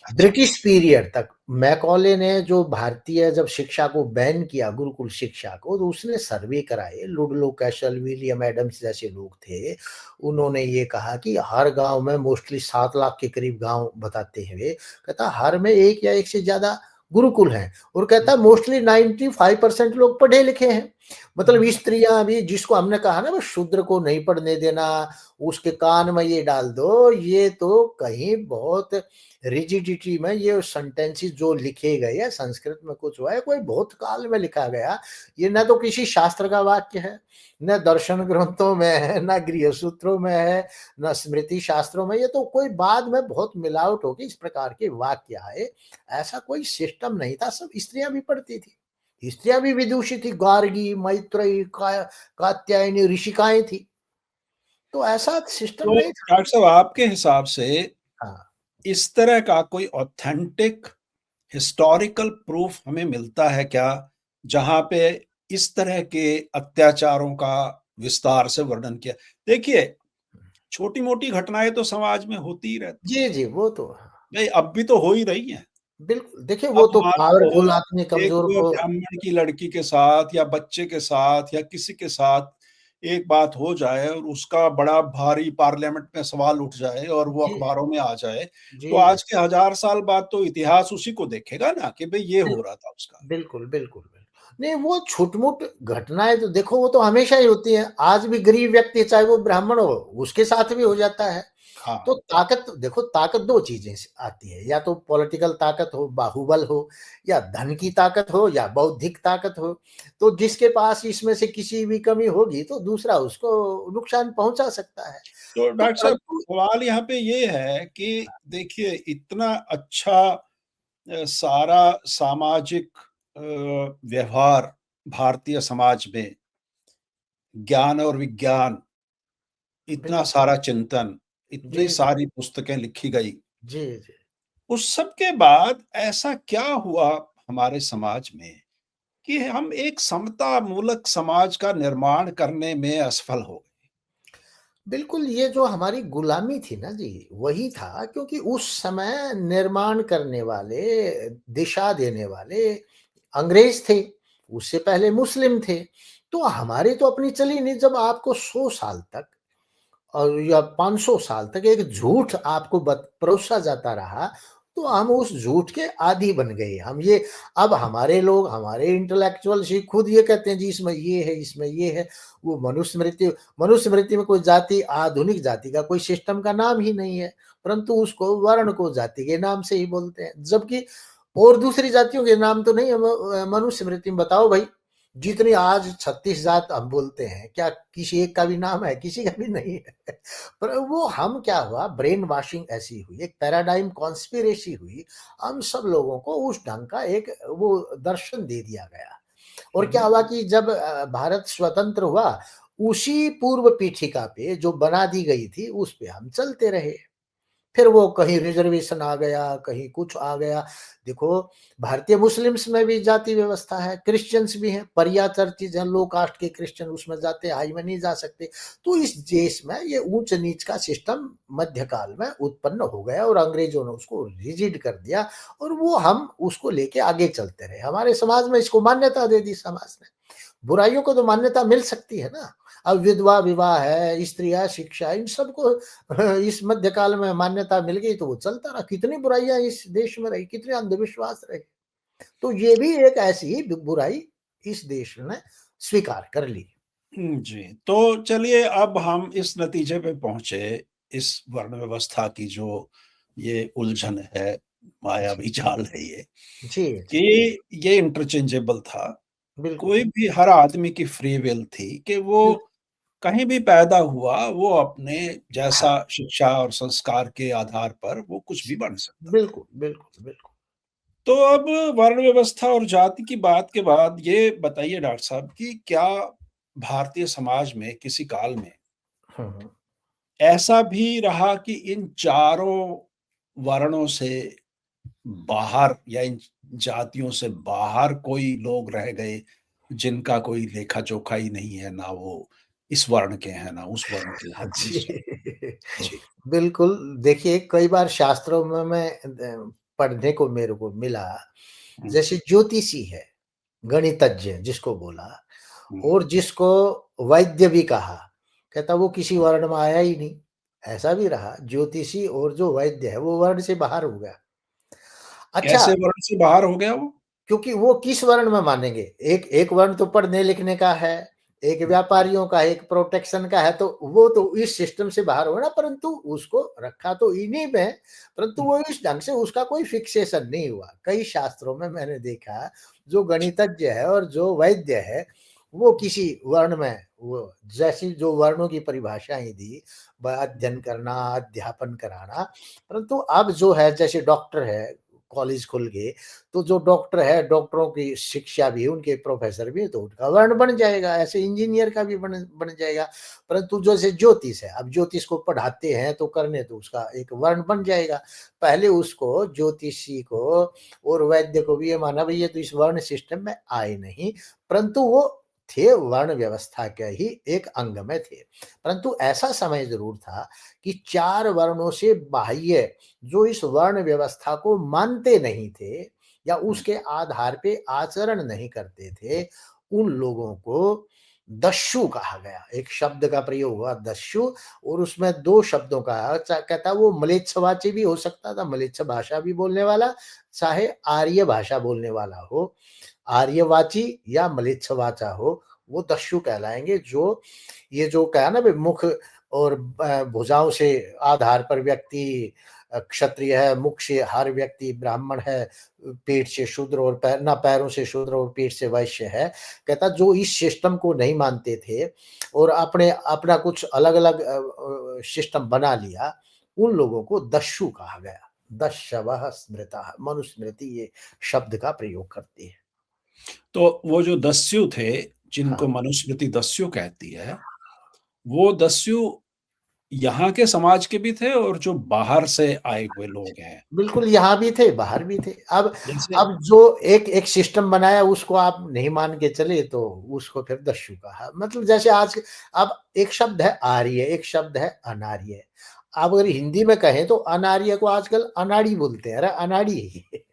Speaker 1: अच्छा,
Speaker 2: ब्रिटिश पीरियड तक मैकॉले ने जो भारतीय जब शिक्षा को बैन किया, गुरुकुल शिक्षा को, तो उसने सर्वे कराए। लुडलो कैसल, विलियम एडम्स जैसे लोग थे। उन्होंने ये कहा कि हर गाँव में मोस्टली 7 लाख के करीब गाँव बताते हुए, कहता हर में 1 या 1 से ज़्यादा गुरुकुल हैं और कहता
Speaker 1: हुँ,
Speaker 2: मोस्टली 95% लोग पढ़े-लिखे हैं। मतलब
Speaker 1: हुँ।
Speaker 2: स्त्रियाँ भी जिसको हमने कहा ना, वो शूद्र को नहीं पढ़ने देना, उसके कान में ये डाल दो, ये तो कहीं बहुत रिजिडिटी में ये सेंटेंसेस जो लिखे गए हैं, संस्कृत में कुछ हुआ है, कोई बहुत काल में लिखा गया। ये ना तो किसी शास्त्र का वाक्य है, न दर्शन ग्रंथों में है, ना गृह सूत्रों में है, ना स्मृति शास्त्रों में। ये तो कोई बाद में बहुत मिलावट होके इस प्रकार के वाक्य आए। ऐसा कोई सिस्टम नहीं था, सब स्त्रियाँ भी पढ़ती थी। स्त्रियाँ भी विदुषी थी, गार्गी, मैत्रेयी, कात्यायनी, ऋषिकाएँ थी। तो ऐसा सिस्टम
Speaker 1: तो
Speaker 2: नहीं था।
Speaker 1: डॉक्टर साहब, आपके हिसाब से
Speaker 2: हाँ,
Speaker 1: इस तरह का कोई ऑथेंटिक हिस्टोरिकल प्रूफ हमें मिलता है क्या, जहाँ पे इस तरह के अत्याचारों का विस्तार से वर्णन किया? देखिए, छोटी-मोटी घटनाएँ तो समाज में होती ही रहती हैं।
Speaker 2: जी, जी, वो तो
Speaker 1: भई अब भी तो हो ही रही हैं।
Speaker 2: बिल्कुल, देखिए
Speaker 1: अब
Speaker 2: वो तो
Speaker 1: मान लो
Speaker 2: पावरफुल आदमी
Speaker 1: एक
Speaker 2: कमज़ोर को
Speaker 1: ब्राह्मण की लड़की के साथ या बच्चे के साथ या किसी के साथ एक बात हो जाए और उसका बड़ा भारी पार्लियामेंट में सवाल उठ जाए और वो
Speaker 2: जी,
Speaker 1: अखबारों में आ जाए,
Speaker 2: जी,
Speaker 1: तो आज के 1000 साल बाद तो इतिहास उसी को देखेगा ना कि भई ये
Speaker 2: बिल
Speaker 1: हो रहा था उसका।
Speaker 2: बिल्कुल, बिल्कुल, बिल्कुल। नहीं, वो छूट-मूट घटनाएँ तो देखो वो तो हमेशा ही होती हैं। आज भी गरीब व्यक्ति चाहे वो ब्राह्मण हो, उसके साथ भी हो जाता है। तो
Speaker 1: हाँ,
Speaker 2: ताकत देखो, ताकत 2 चीज़ें से आती है, या तो पॉलिटिकल ताकत हो, बाहुबल हो, या धन की ताकत हो, या बौद्धिक ताकत हो। तो जिसके पास इसमें से किसी भी कमी होगी तो दूसरा उसको नुकसान पहुँचा सकता है।
Speaker 1: तो
Speaker 2: तो
Speaker 1: डॉक्टर साहब,
Speaker 2: परंतु
Speaker 1: सवाल यहाँ पे ये है कि देखिए इतना अच्छा सारा सामाजिक व्यवहार भारतीय समाज में ज्ञान और विज्ञान, इतना
Speaker 2: बिल्कुल।
Speaker 1: सारा चिंतन, इतनी
Speaker 2: जी, जी।
Speaker 1: सारी पुस्तकें लिखी गई,
Speaker 2: जी, जी।
Speaker 1: उस सब के बाद ऐसा क्या हुआ हमारे समाज में कि हम एक समता मूलक समाज का निर्माण करने में असफल हो गए?
Speaker 2: बिल्कुल, ये जो हमारी गुलामी थी ना जी, वही था क्योंकि उस समय निर्माण करने वाले, दिशा देने वाले अंग्रेज़ थे, उससे पहले मुस्लिम थे। तो हमारी तो अपनी चली नहीं जब आपको 100 साल तक और या 500 साल तक एक झूठ आपको परोसा जाता रहा, तो हम उस झूठ के आदी बन गए। हम ये अब हमारे लोग, हमारे इंटेलेक्चुअल्स ही खुद ये कहते हैं जी इसमें ये है, इसमें ये है। वो मनुस्मृति में कोई जाति, आधुनिक जाति का कोई सिस्टम का नाम ही नहीं है, परंतु उसको वर्ण को जाति के नाम से ही बोलते हैं। जबकि और दूसरी जातियों के नाम तो नहीं है मनुस्मृति में बताओ भई। जितनी आज 36 जात हम बोलते हैं, क्या किसी एक का भी नाम है? किसी का भी नहीं है। पर वो हम क्या हुआ ब्रेन वॉशिंग ऐसी हुई, एक पैराडाइम कॉन्स्पिरेसी हुई, हम सब लोगों को उस ढंग का एक वो दर्शन दे दिया गया। और
Speaker 1: हुँ,
Speaker 2: क्या
Speaker 1: हुँ।
Speaker 2: हुआ कि जब भारत स्वतंत्र हुआ, उसी पूर्व पीठिका पे जो बना दी गई थी, उस पे हम चलते रहे। फिर वो कहीं रिज़र्वेशन आ गया, कहीं कुछ आ गया। देखो, भारतीय मुस्लिम्स में भी जाति व्यवस्था है, क्रिश्चियंस भी हैं, परिया चर्चिज़ हैं, लो कास्ट के क्रिश्चियन उसमें जाते हैं, हाई में नहीं जा सकते। तो इस देश में ये ऊँच-नीच का सिस्टम मध्यकाल में उत्पन्न हो गया और अंग्रेज़ों ने उसको रिजिड कर दिया और वो हम उसको लेके आगे चलते रहे। हमारे समाज में इसको मान्यता दे दी समाज ने। बुराइयों को तो मान्यता मिल सकती है ना। अब विधवा विवाह है, स्त्री है, शिक्षा है, इन सबको इस मध्यकाल में मान्यता मिल गई तो वो चलता रहा। कितनी बुराइयाँ इस देश में रही, कितने अंधविश्वास रहे। तो ये भी एक ऐसी ही बुराई इस देश ने स्वीकार कर ली।
Speaker 1: जी, तो चलिए अब हम इस नतीजे पे पहुँचे, इस वर्ण व्यवस्था की जो ये उलझन है,
Speaker 2: जी,
Speaker 1: मायावी जाल है ये,
Speaker 2: जी, जी,
Speaker 1: कि ये इंटरचेंजेबल था।
Speaker 2: बिल्कुल,
Speaker 1: कोई भी हर आदमी की फ्री विल थी कि वो
Speaker 2: बिल्कुल।
Speaker 1: कहीं भी पैदा हुआ, वो अपने
Speaker 2: हाँ,
Speaker 1: जैसा शिक्षा और संस्कार के आधार पर वो कुछ भी बन सकता था।
Speaker 2: बिल्कुल, बिल्कुल, बिल्कुल।
Speaker 1: तो अब वर्ण व्यवस्था और जाति की बात के बाद ये बताइए डॉक्टर साहब कि क्या भारतीय समाज में किसी काल में
Speaker 2: हुँ, हुँ।
Speaker 1: ऐसा भी रहा कि इन चारों वर्णों से बाहर या इन जातियों से बाहर कोई लोग रह गए, जिनका कोई लेखा-जोखा ही नहीं है, ना वो इस वर्ण के हैं, ना उस वर्ण के हैं, ना इस वर्ण
Speaker 2: जी।
Speaker 1: जी।
Speaker 2: बिल्कुल, देखिए कई बार शास्त्रों में मैं पढ़ने को मेरे को मिला,
Speaker 1: हुँ,
Speaker 2: जैसे ज्योतिषी है, गणितज्ञ जिसको बोला
Speaker 1: हुँ।
Speaker 2: और जिसको वैद्य भी कहा, कहता वो किसी वर्ण में आया ही नहीं। ऐसा भी रहा, ज्योतिषी और जो वैद्य है वो वर्ण से बाहर हो गया। अच्छा,
Speaker 1: कैसे वर्ण से बाहर हो गया वो?
Speaker 2: क्योंकि वो किस वर्ण में मानेंगे? एक एक वर्ण तो पढ़ने-लिखने का है, एक
Speaker 1: हुँ,
Speaker 2: व्यापारियों का है, एक प्रोटेक्शन का है, तो वो तो इस सिस्टम से बाहर होगा ना, परंतु उसको रखा तो इन्हीं में, परंतु
Speaker 1: हुँ,
Speaker 2: वो इस ढंग से उसका कोई फिक्सेशन नहीं हुआ। कई शास्त्रों में मैंने देखा, जो गणितज्ञ है और जो वैद्य है, वो किसी वर्ण में वो जैसी जो वर्णों की परिभाषाएँ दी, ब अध्ययन करना, अध्यापन कराना, परंतु अब जो है जैसे डॉक्टर है, कॉलेज खुल गए, तो जो डॉक्टर है, डॉक्टरों की शिक्षा भी, उनके प्रोफ़ेसर भी, तो उनका वर्ण बन जाएगा, ऐसे इंजीनियर का भी बन बन जाएगा। परंतु जैसे ज्योतिष है, अब ज्योतिष को पढ़ाते हैं तो करने तो उसका एक वर्ण बन जाएगा। पहले उसको ज्योतिषी को और वैद्य को भी ये माना भई ये तो इस वर्ण सिस्टम में आए नहीं, परंतु वो थे वर्ण व्यवस्था के ही एक अंग में थे। परंतु ऐसा समय ज़रूर था कि 4 वर्णों से बाह्य जो इस वर्ण व्यवस्था को मानते नहीं थे या
Speaker 1: हुँ।
Speaker 2: उसके आधार पे आचरण नहीं करते थे, उन लोगों को दस्यु कहा गया। एक शब्द का प्रयोग हुआ दस्यु और उसमें 2 शब्दों का कहता वो म्लेच्छवाची भी हो सकता था, म्लेच्छ भाषा भी बोलने वाला, चाहे आर्य भाषा बोलने वाला हो, आर्यवाची या म्लेच्छवाचा हो, वो दस्यु कहलाएँगे। जो ये जो कहा ना भई मुख और भुजाओं से आधार पर व्यक्ति क्षत्रिय है, मुख से हर व्यक्ति ब्राह्मण है, पेट से शूद्र और पैरों से शूद्र और पेट से वैश्य है। कहता जो इस सिस्टम को नहीं मानते थे और अपने अपना कुछ अलग-अलग सिस्टम बना लिया, उन लोगों को दस्यु कहा गया। दस्यवः स्मृतः, मनुस्मृति ये शब्द का प्रयोग करती है।
Speaker 1: तो वो जो दस्यु थे, जिनको
Speaker 2: हाँ।
Speaker 1: मनुस्मृति दस्यु कहती है, वो दस्यु यहाँ के समाज के भी थे और जो बाहर से आए हुए लोग हैं।
Speaker 2: बिल्कुल, यहाँ भी थे, बाहर भी थे।
Speaker 1: जैसे
Speaker 2: अब जो एक एक सिस्टम बनाया उसको आप नहीं मान के चले तो उसको फिर दस्यु कहा। मतलब जैसे आज अब एक शब्द है आर्य, एक शब्द है अनार्य। आप अगर हिंदी में कहें तो अनार्य को आजकल अनाड़ी बोलते हैं, अरे अनाड़ी है ये।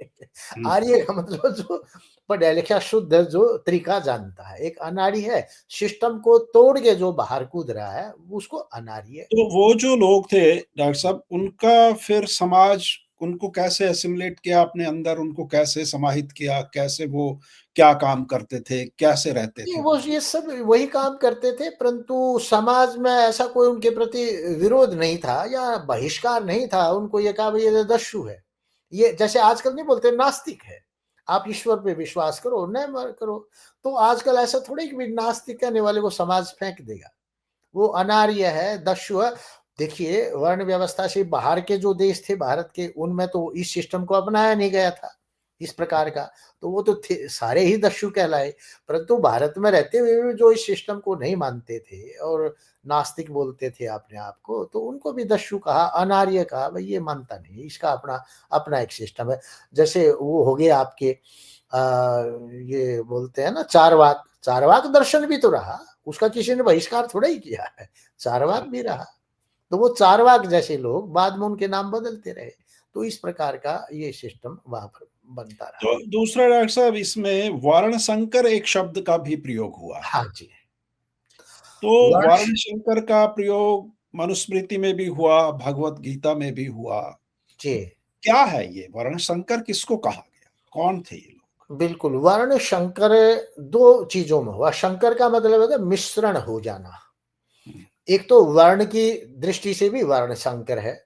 Speaker 1: हुँ,
Speaker 2: आर्य का मतलब जो पढ़ा-लिखा शुद्ध जो तरीका जानता है, एक अनाड़ी है, सिस्टम को तोड़ के जो बाहर कूद रहा है, उसको अनार्य।
Speaker 1: तो वो जो लोग थे डॉक्टर साहब, उनका फिर समाज उनको कैसे एसिमिलेट किया अपने अंदर, उनको कैसे समाहित किया? कैसे वो क्या काम करते थे? कैसे रहते
Speaker 2: नहीं,
Speaker 1: थे
Speaker 2: वो
Speaker 1: वो?
Speaker 2: ये सब वही काम करते थे, परंतु समाज में ऐसा कोई उनके प्रति विरोध नहीं था या बहिष्कार नहीं था। उनको ये कहा भई ये तो दस्यु है। ये जैसे आजकल नहीं बोलते नास्तिक है। आप ईश्वर पे विश्वास करो, न म करो। तो आजकल ऐसा थोड़ी कि भई नास्तिक कहने वाले को समाज फेंक देगा। वो अनार्य है, दस्यु है। देखिए वर्ण व्यवस्था से बाहर के जो देश थे भारत के, उनमें तो इस सिस्टम को अपनाया नहीं गया था, इस प्रकार का। तो वो तो थे सारे ही दस्यु कहलाए। परंतु भारत में रहते हुए भी जो इस सिस्टम को नहीं मानते थे और नास्तिक बोलते थे अपने आप को, तो उनको भी दस्यु कहा, अनार्य कहा, भई ये मानता नहीं है, इसका अपना अपना एक सिस्टम है। जैसे वो हो गए आपके ये बोलते हैं ना चारवाक, चारवाक दर्शन भी तो रहा, उसका किसी ने बहिष्कार थोड़ा ही किया है, चारवाक भी रहा। तो वो चारवाक जैसे लोग बाद में उनके नाम बदलते रहे। तो इस प्रकार का ये सिस्टम वहाँ पर बनता रहा।
Speaker 1: तो दूसरा डॉक्टर साहब, इसमें वर्णशंकर एक शब्द का भी प्रयोग हुआ है।
Speaker 2: हाँ जी।
Speaker 1: तो
Speaker 2: वर्ष
Speaker 1: वर्णशंकर का प्रयोग मनुस्मृति में भी हुआ, भगवत गीता में भी हुआ।
Speaker 2: जी,
Speaker 1: तो क्या है ये वर्णशंकर, किसको कहा गया? कौन थे ये लोग?
Speaker 2: बिल्कुल, वर्ण शंकर 2 चीज़ों में हुआ। शंकर का मतलब होता है मिश्रण हो जाना।
Speaker 1: हुँ,
Speaker 2: एक तो वर्ण की दृष्टि से भी वर्ण शंकर है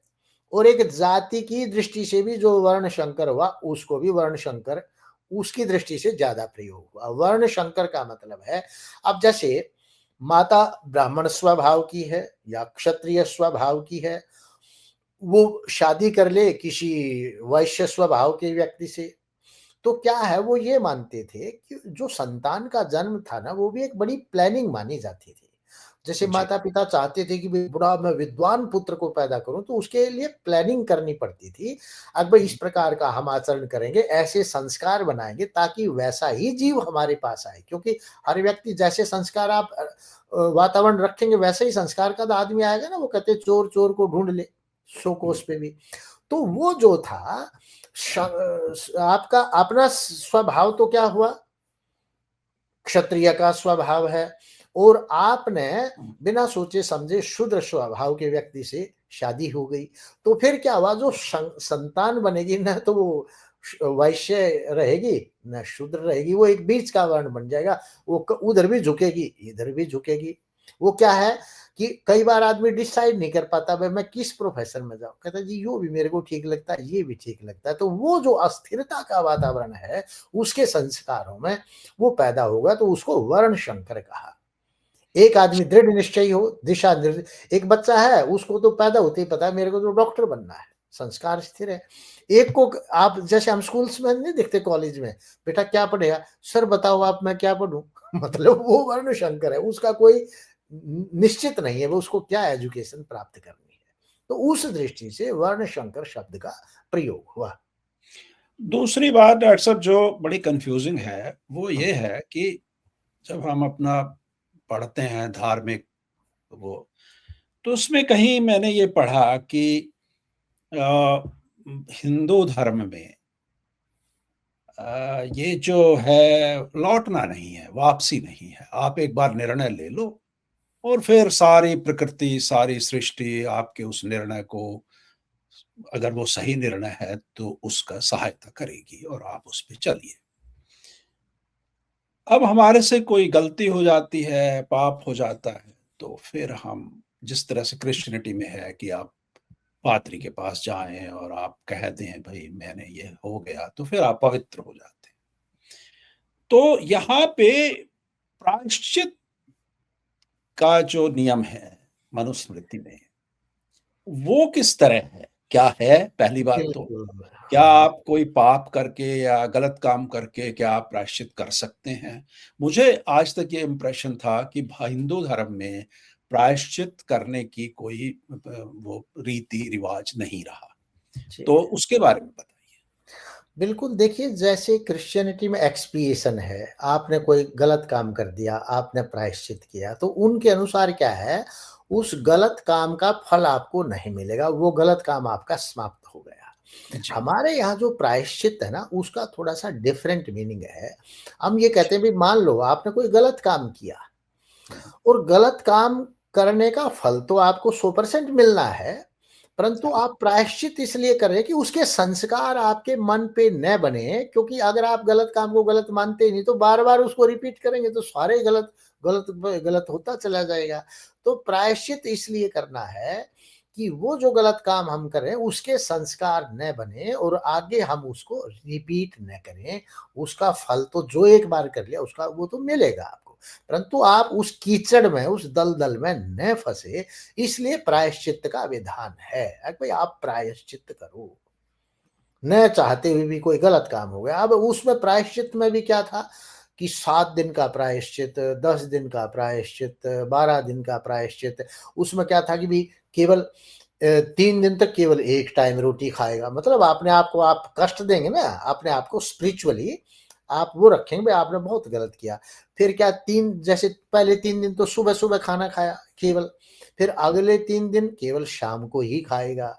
Speaker 2: और एक जाति की दृष्टि से भी जो वर्ण शंकर हुआ, उसको भी वर्ण शंकर उसकी दृष्टि से ज़्यादा प्रयोग हुआ। वर्ण शंकर का मतलब है, अब जैसे माता ब्राह्मण स्वभाव की है या क्षत्रिय स्वभाव की है, वो शादी कर ले किसी वैश्य स्वभाव के व्यक्ति से, तो क्या है वो ये मानते थे कि जो संतान का जन्म था ना, वो भी एक बड़ी प्लानिंग मानी जाती थी। जैसे
Speaker 1: जी,
Speaker 2: माता-पिता चाहते थे कि भई बड़ा मैं विद्वान पुत्र को पैदा करूँ, तो उसके लिए प्लानिंग करनी पड़ती थी। अब भई इस
Speaker 1: हुँ,
Speaker 2: प्रकार का हम आचरण करेंगे, ऐसे संस्कार बनाएँगे ताकि वैसा ही जीव हमारे पास आए। क्योंकि हर व्यक्ति जैसे संस्कार आप वातावरण रखेंगे वैसे ही संस्कार का तो आदमी आएगा ना, वो कहते हैं चोर चोर को ढूँढ ले, सो
Speaker 1: हुँ,
Speaker 2: कोस पे भी। तो
Speaker 1: हुँ,
Speaker 2: वो जो था आपका अपना स्वभाव तो क्या हुआ, क्षत्रिय का स्वभाव है और आपने
Speaker 1: हुँ,
Speaker 2: बिना सोचे समझे शूद्र स्वभाव के व्यक्ति से शादी हो गई। तो फिर क्या हुआ, जो संतान बनेगी ना तो वो वैश्य रहेगी, ना शूद्र रहेगी, वो एक बीच का वर्ण बन जाएगा। वो उधर भी झुकेगी, इधर भी झुकेगी। वो क्या है कि कई बार आदमी डिसाइड नहीं कर पाता भाई मैं किस प्रोफेशन में जाऊँ। कहता है जी यो भी मेरे को ठीक लगता है, ये भी ठीक लगता है। तो वो जो अस्थिरता का वातावरण है, उसके संस्कारों में वो पैदा होगा तो उसको वर्ण शंकर कहा। एक आदमी दृढ़ निश्चयी हो, दिशा निर् एक बच्चा है उसको तो पैदा होते ही पता है मेरे को तो डॉक्टर बनना है, संस्कार स्थिर है। एक को आप जैसे हम स्कूल्स में नहीं देखते कॉलेज में, बेटा क्या पढ़ेगा? सर बताओ आप मैं क्या पढ़ूँ? मतलब वो वर्ण शंकर है, उसका कोई निश्चित नहीं है, वो उसको क्या एजुकेशन प्राप्त करनी है। तो उस दृष्टि से वर्ण शंकर शब्द का प्रयोग हुआ।
Speaker 1: दूसरी बात डॉक्टर साहब जो बड़ी कन्फ्यूज़िंग है, वो
Speaker 2: हुँ,
Speaker 1: ये है कि जब हम अपना पढ़ते हैं धार्मिक वो, तो उसमें कहीं मैंने ये पढ़ा कि अ, हिंदू धर्म में ये जो है लौटना नहीं है, वापसी नहीं है। आप एक बार निर्णय ले लो और फिर सारी प्रकृति, सारी सृष्टि आपके उस निर्णय को, अगर वो सही निर्णय है, तो उसका सहायता करेगी और आप उस पे चलिए। अब हमारे से कोई गलती हो जाती है, पाप हो जाता है, तो फिर हम जिस तरह से क्रिश्चियनिटी में है कि आप पादरी के पास जाएँ और आप कह दें भई मैंने ये हो गया, तो फिर आप पवित्र हो जाते हैं। तो यहाँ पे प्रायश्चित का जो नियम है मनुस्मृति में, वो किस तरह है? क्या है पहली बात तो?
Speaker 2: बिल्कुल,
Speaker 1: क्या
Speaker 2: हाँ,
Speaker 1: आप कोई पाप करके या गलत काम करके क्या आप प्रायश्चित कर सकते हैं? मुझे आज तक ये इम्प्रेशन था कि हिंदू धर्म में प्रायश्चित करने की कोई वो रीति-रिवाज नहीं रहा।
Speaker 2: जी।
Speaker 1: तो उसके बारे में बताइए।
Speaker 2: बिल्कुल, देखिए जैसे क्रिश्चियनिटी में एक्सपिएशन है, आपने कोई गलत काम कर दिया, आपने प्रायश्चित किया, तो उनके अनुसार क्या है, उस गलत काम का फल आपको नहीं मिलेगा, वो गलत काम आपका समाप्त हो गया।
Speaker 1: जी,
Speaker 2: हमारे यहाँ जो प्रायश्चित है ना, उसका थोड़ा-सा डिफरेंट मीनिंग है। हम ये कहते हैं भई मान लो आपने कोई गलत काम किया
Speaker 1: हुँ,
Speaker 2: और गलत काम करने का फल तो आपको 100% मिलना है, परंतु
Speaker 1: हाँ,
Speaker 2: आप प्रायश्चित इसलिए कर रहे हैं कि उसके संस्कार आपके मन पे न बने, क्योंकि अगर आप गलत काम को गलत मानते ही नहीं, तो बार-बार उसको रिपीट करेंगे तो सारे गलत, गलत ब गलत होता चला जाएगा। तो प्रायश्चित इसलिए करना है कि वो जो गलत काम हम कर रहे हैं, उसके संस्कार न बने और आगे हम उसको रिपीट न करें। उसका फल तो जो एक बार कर लिया, उसका वो तो मिलेगा आपको। परंतु आप उस कीचड़ में, उस दलदल में न फँसे, इसलिए प्रायश्चित का विधान है। भई आप प्रायश्चित करो। न चाहते हुए भी कोई गलत काम हो गया। अब उसमें प्रायश्चित में भी क्या था कि 7 दिन का प्रायश्चित, 10 दिन का प्रायश्चित, 12 दिन का प्रायश्चित। उसमें क्या था कि भई केवल 3 दिन तक केवल एक टाइम रोटी खाएगा। मतलब अपने आप को आप कष्ट देंगे ना, अपने आप को स्पिरिचुअली आप वो रखेंगे भई आपने बहुत गलत किया। फिर क्या 3 जैसे पहले 3 दिन तो सुबह-सुबह खाना खाया केवल, फिर अगले 3 दिन केवल शाम को ही खाएगा।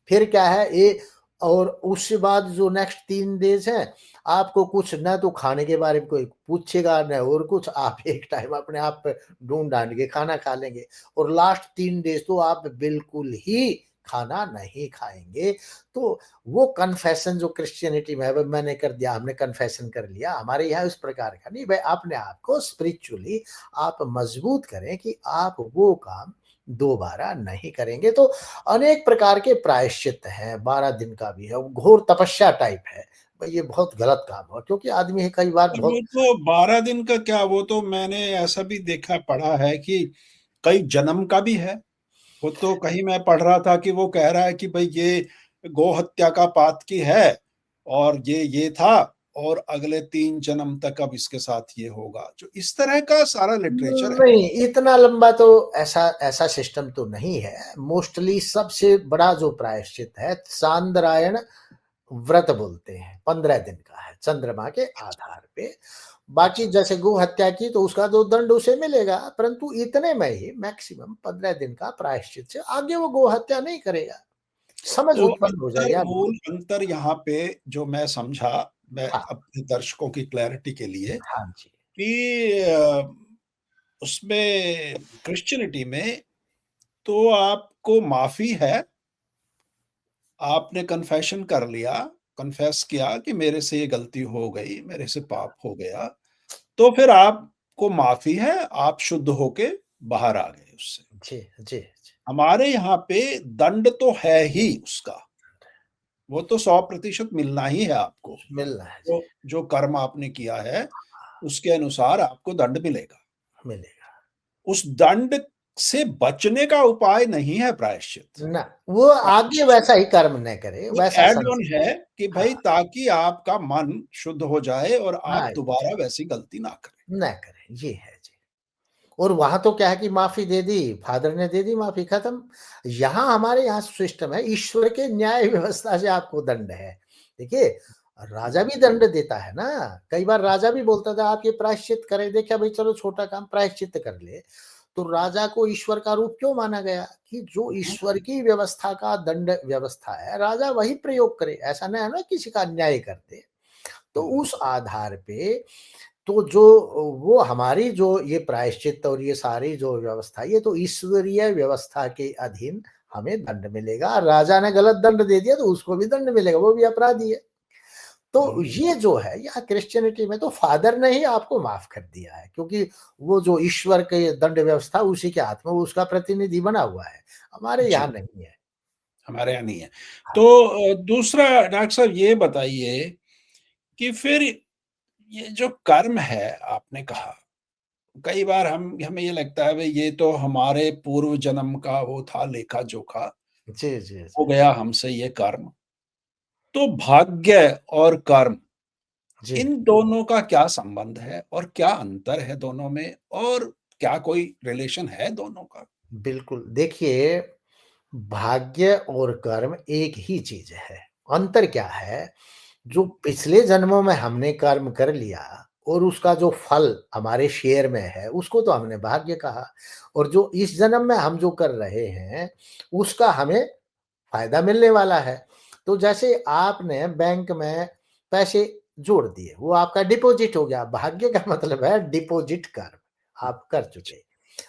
Speaker 2: फिर क्या है ये, और उसके बाद जो नेक्स्ट 3 डेज़ हैं, आपको कुछ ना तो खाने के बारे में कोई पूछेगा, ना और कुछ, आप एक टाइम अपने आप ढूँढ-ढाँड के खाना खा लेंगे और लास्ट 3 डेज़ तो आप बिल्कुल ही खाना नहीं खाएँगे। तो वो कन्फेशन जो क्रिश्चियनिटी में है, वो मैंने कर दिया, हमने कन्फेशन कर लिया, हमारे यहाँ इस प्रकार का नहीं, भई अपने आप को स्पिरिचुअली आप मजबूत करें कि आप वो काम दोबारा नहीं करेंगे। तो अनेक प्रकार के प्रायश्चित हैं, 12 दिन का भी है, घोर तपस्या टाइप है। भई ये बहुत गलत काम हुआ, क्योंकि आदमी कई बार
Speaker 1: और वो
Speaker 2: बहुत,
Speaker 1: तो 12 दिन का क्या, वो तो मैंने ऐसा भी देखा पढ़ा है कि कई जन्म का भी है। वो तो कहीं मैं पढ़ रहा था कि वो कह रहा है कि भई ये गौ हत्या का पातकी है और ये था और अगले 3 जन्म तक अब इसके साथ ये होगा। जो इस तरह का सारा लिटरेचर है।
Speaker 2: नहीं, इतना लंबा तो ऐसा ऐसा सिस्टम तो नहीं है। मोस्टली सबसे बड़ा जो प्रायश्चित है, चांद्रायण व्रत बोलते हैं, 15 दिन का है, चंद्रमा के
Speaker 1: अच्छा,
Speaker 2: आधार पे। बाकी
Speaker 1: अच्छा।
Speaker 2: जैसे गो हत्या की तो उसका तो दंड उसे मिलेगा, परंतु इतने में ही मैक्सिमम 15 दिन का प्रायश्चित से आगे वो गो हत्या नहीं करेगा। समझ
Speaker 1: तो
Speaker 2: उत्पन्न हो जाएगी आपको।
Speaker 1: मूल अंतर यहाँ पे जो मैं समझा, मैं
Speaker 2: हाँ,
Speaker 1: अपने दर्शकों की क्लैरिटी के लिए
Speaker 2: हाँ जी।
Speaker 1: कि उसमें क्रिश्चियनिटी में तो आपको माफ़ी है, आपने कन्फेशन कर लिया, कन्फेस किया कि मेरे से ये गलती हो गई, मेरे से पाप हो गया, तो फिर आपको माफ़ी है, आप शुद्ध होके बाहर आ गए उससे।
Speaker 2: जी, जी, जी।
Speaker 1: हमारे यहाँ पे दंड तो है ही उसका, वो तो 100% मिलना ही है आपको।
Speaker 2: मिल रहा है जी,
Speaker 1: जो जो कर्म आपने किया है, उसके अनुसार आपको दंड मिलेगा।
Speaker 2: मिलेगा।
Speaker 1: उस दंड से बचने का उपाय नहीं है प्रायश्चित।
Speaker 2: ना, वो आगे
Speaker 1: प्रायश्चित
Speaker 2: वैसा ही कर्म न करे,
Speaker 1: एक
Speaker 2: वैसा
Speaker 1: ऐड ऑन
Speaker 2: संस्कार।
Speaker 1: है कि
Speaker 2: हाँ,
Speaker 1: भई ताकि आपका मन शुद्ध हो जाए और आप
Speaker 2: राइट,
Speaker 1: दोबारा वैसी गलती ना करें।
Speaker 2: ना करें, ये है जी। और वहाँ तो क्या है कि माफ़ी दे दी, फादर ने दे दी माफ़ी, खत्म। यहाँ हमारे यहाँ सिस्टम है, ईश्वर के न्याय व्यवस्था से आपको दंड है। देखिए, राजा भी दंड देता है ना, कई बार राजा भी बोलता था आप ये प्रायश्चित करें, देखिए भई चलो छोटा काम प्रायश्चित कर ले। तो राजा को ईश्वर का रूप क्यों माना गया? कि जो
Speaker 1: हुँ,
Speaker 2: ईश्वर की व्यवस्था का दंड व्यवस्था है, राजा वही प्रयोग करे, ऐसा नहीं है ना किसी का अन्याय कर दे। तो
Speaker 1: हुँ,
Speaker 2: उस आधार पे तो जो वो हमारी जो ये प्रायश्चित और ये सारी जो व्यवस्था, ये तो ईश्वरीय व्यवस्था के अधीन हमें दंड मिलेगा। राजा ने गलत दंड दे दिया तो उसको भी दंड मिलेगा, वो भी अपराधी है। तो
Speaker 1: हुँ।
Speaker 2: ये जो है यहाँ क्रिश्चियनिटी में तो फादर ने ही आपको माफ कर दिया है, क्योंकि वो जो ईश्वर के दंड व्यवस्था उसी के हाथ में, वो उसका प्रतिनिधि बना हुआ है। हमारे
Speaker 1: जी,
Speaker 2: यहाँ नहीं है।
Speaker 1: हमारे यहाँ नहीं है।
Speaker 2: हाँ,
Speaker 1: तो दूसरा डॉक्टर साहब ये बताइए कि फिर ये जो कर्म है आपने कहा, कई बार हम हमें ये लगता है भई ये तो हमारे पूर्व जन्म का वो था लेखा-जोखा,
Speaker 2: जी, जी, जी।
Speaker 1: हो गया हमसे ये कर्म। तो भाग्य और कर्म,
Speaker 2: जी,
Speaker 1: इन दोनों का क्या संबंध है और क्या अंतर है दोनों में, और क्या कोई रिलेशन है दोनों का?
Speaker 2: बिल्कुल। देखिए, भाग्य और कर्म एक ही चीज़ है। अंतर क्या है, जो पिछले जन्मों में हमने कर्म कर लिया और उसका जो फल हमारे शेयर में है, उसको तो हमने भाग्य कहा, और जो इस जन्म में हम जो कर रहे हैं, उसका हमें फ़ायदा मिलने वाला है। तो जैसे आपने बैंक में पैसे जोड़ दिए, वो आपका डिपॉज़िट हो गया। भाग्य का मतलब है डिपॉज़िट कर्म, आप कर चुके।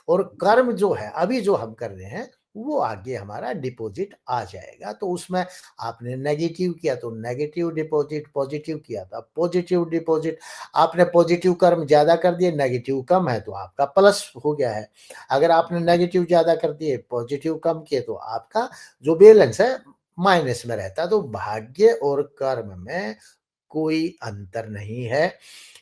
Speaker 2: और कर्म जो है, अभी जो हम कर रहे हैं, वो आगे हमारा डिपॉज़िट आ जाएगा। तो उसमें आपने नेगेटिव किया तो नेगेटिव डिपॉज़िट, पॉज़िटिव किया था पॉज़िटिव डिपॉज़िट। आपने पॉज़िटिव कर्म ज़्यादा कर दिए, नेगेटिव कम है तो आपका प्लस हो गया है। अगर आपने नेगेटिव ज़्यादा कर दिए, पॉज़िटिव कम किए तो आपका जो बैलेंस है माइनस में रहता है। तो भाग्य और कर्म में कोई अंतर नहीं है।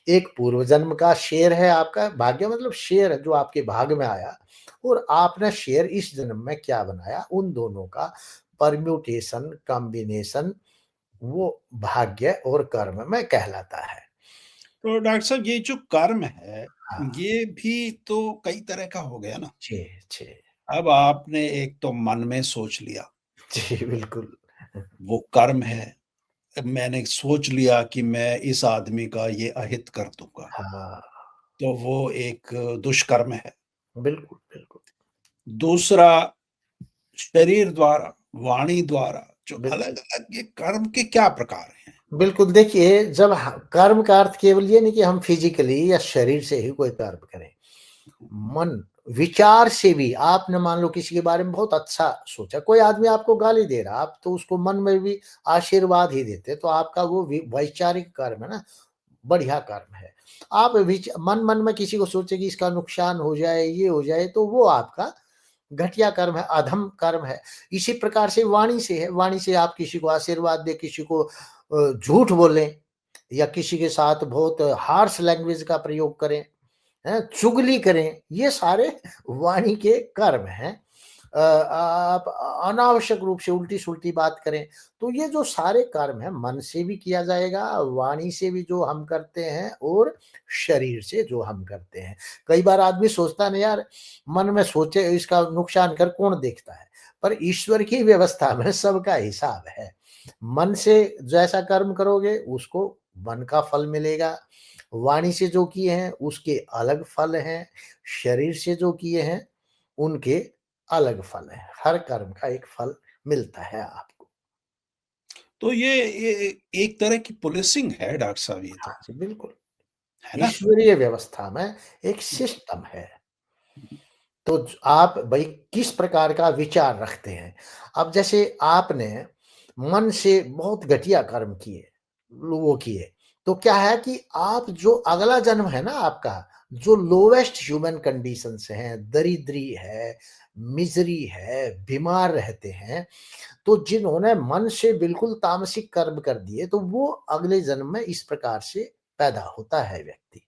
Speaker 2: एक पूर्व जन्म का शेयर है आपका, भाग्य मतलब शेयर है जो आपके भाग में आया, और आपने शेयर इस जन्म में क्या बनाया, उन दोनों का परम्यूटेशन, कॉम्बिनेशन, वो भाग्य और कर्म में कहलाता है।
Speaker 1: तो डॉक्टर साहब, ये जो कर्म है,
Speaker 2: हाँ,
Speaker 1: ये भी तो कई तरह का हो गया ना।
Speaker 2: जी, जी।
Speaker 1: अब आपने एक तो मन में सोच लिया,
Speaker 2: जी, बिल्कुल।
Speaker 1: वो कर्म है। मैंने सोच लिया कि मैं इस आदमी का ये अहित कर दूँगा,
Speaker 2: हाँ,
Speaker 1: तो वो एक दुष्कर्म है।
Speaker 2: बिल्कुल, बिल्कुल,
Speaker 1: दूसरा, शरीर द्वारा, वाणी द्वारा, जो
Speaker 2: बिल्कुल।
Speaker 1: अलग-अलग ये कर्म के क्या प्रकार हैं?
Speaker 2: बिल्कुल, देखिए जब ह कर्म का अर्थ केवल ये नहीं कि हम फिज़िकली या शरीर से ही कोई कर्म करें। मन, विचार से भी आपने मान लो किसी के बारे में बहुत अच्छा सोचा, कोई आदमी आपको गाली दे रहा, आप तो उसको मन में भी आशीर्वाद ही देते, तो आपका वो वैचारिक कर्म है ना, बढ़िया कर्म है। आप मन-मन में किसी को सोचे कि इसका नुकसान हो जाए, ये हो जाए, तो वो आपका घटिया कर्म है, अधम कर्म है। इसी प्रकार से वाणी से है, वाणी से आप किसी को आशीर्वाद दें, किसी को झूठ बोलें या किसी के साथ बहुत हार्श लैंग्वेज का प्रयोग करें, हैं, चुगली करें, ये सारे वाणी के कर्म हैं। आप अनावश्यक रूप से उल्टी-सुलटी बात करें, तो ये जो सारे कर्म हैं, मन से भी किया जाएगा, वाणी से भी जो हम करते हैं और शरीर से जो हम करते हैं। कई बार आदमी सोचता है ना यार, मन में सोचे इसका नुकसान कर कौन देखता है, पर ईश्वर की व्यवस्था में सबका हिसाब है। मन से जैसा कर्म करोगे, उसको मन का फल मिलेगा। वाणी से जो किए हैं उसके अलग फल हैं, शरीर से जो किए हैं उनके अलग फल हैं। हर कर्म का एक फल मिलता है आपको।
Speaker 1: तो ये एक तरह की पुलिसिंग है डॉक्टर साहब, ये
Speaker 2: हाँ
Speaker 1: तो,
Speaker 2: जी, बिल्कुल।
Speaker 1: है ना?
Speaker 2: ईश्वरीय व्यवस्था में एक सिस्टम है। तो आप भई किस प्रकार का विचार रखते हैं? अब जैसे आपने मन से बहुत घटिया कर्म किए, वो किए, तो क्या है कि आप जो अगला जन्म है ना आपका, जो लोवेस्ट ह्यूमन कंडीशंस हैं, दरिद्री है, मिज़री है, बीमार रहते हैं, तो जिन्होंने मन से बिल्कुल तामसिक कर्म कर दिए, तो वो अगले जन्म में इस प्रकार से पैदा होता है व्यक्ति।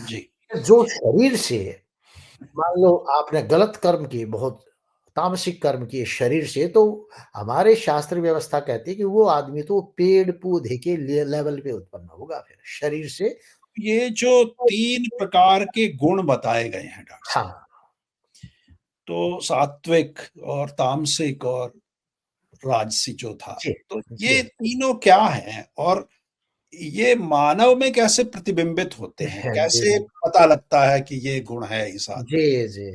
Speaker 1: जी।
Speaker 2: जो शरीर से मान लो आपने गलत कर्म किए, बहुत तामसिक कर्म किए शरीर से, तो हमारे शास्त्र व्यवस्था कहती है कि वो आदमी तो पेड़-पौधे के लेवल पे उत्पन्न होगा फिर, शरीर से।
Speaker 1: ये जो 3 प्रकार के गुण बताए गए हैं डॉक्टर साहब,
Speaker 2: हाँ,
Speaker 1: तो सात्विक और तामसिक और राजसी जो था,
Speaker 2: जी,
Speaker 1: तो
Speaker 2: जी।
Speaker 1: ये तीनों क्या हैं? और ये मानव में कैसे प्रतिबिंबित होते हैं?
Speaker 2: जी,
Speaker 1: कैसे
Speaker 2: जी।
Speaker 1: पता लगता है कि ये गुण है इस आदमी में?
Speaker 2: जी, जी।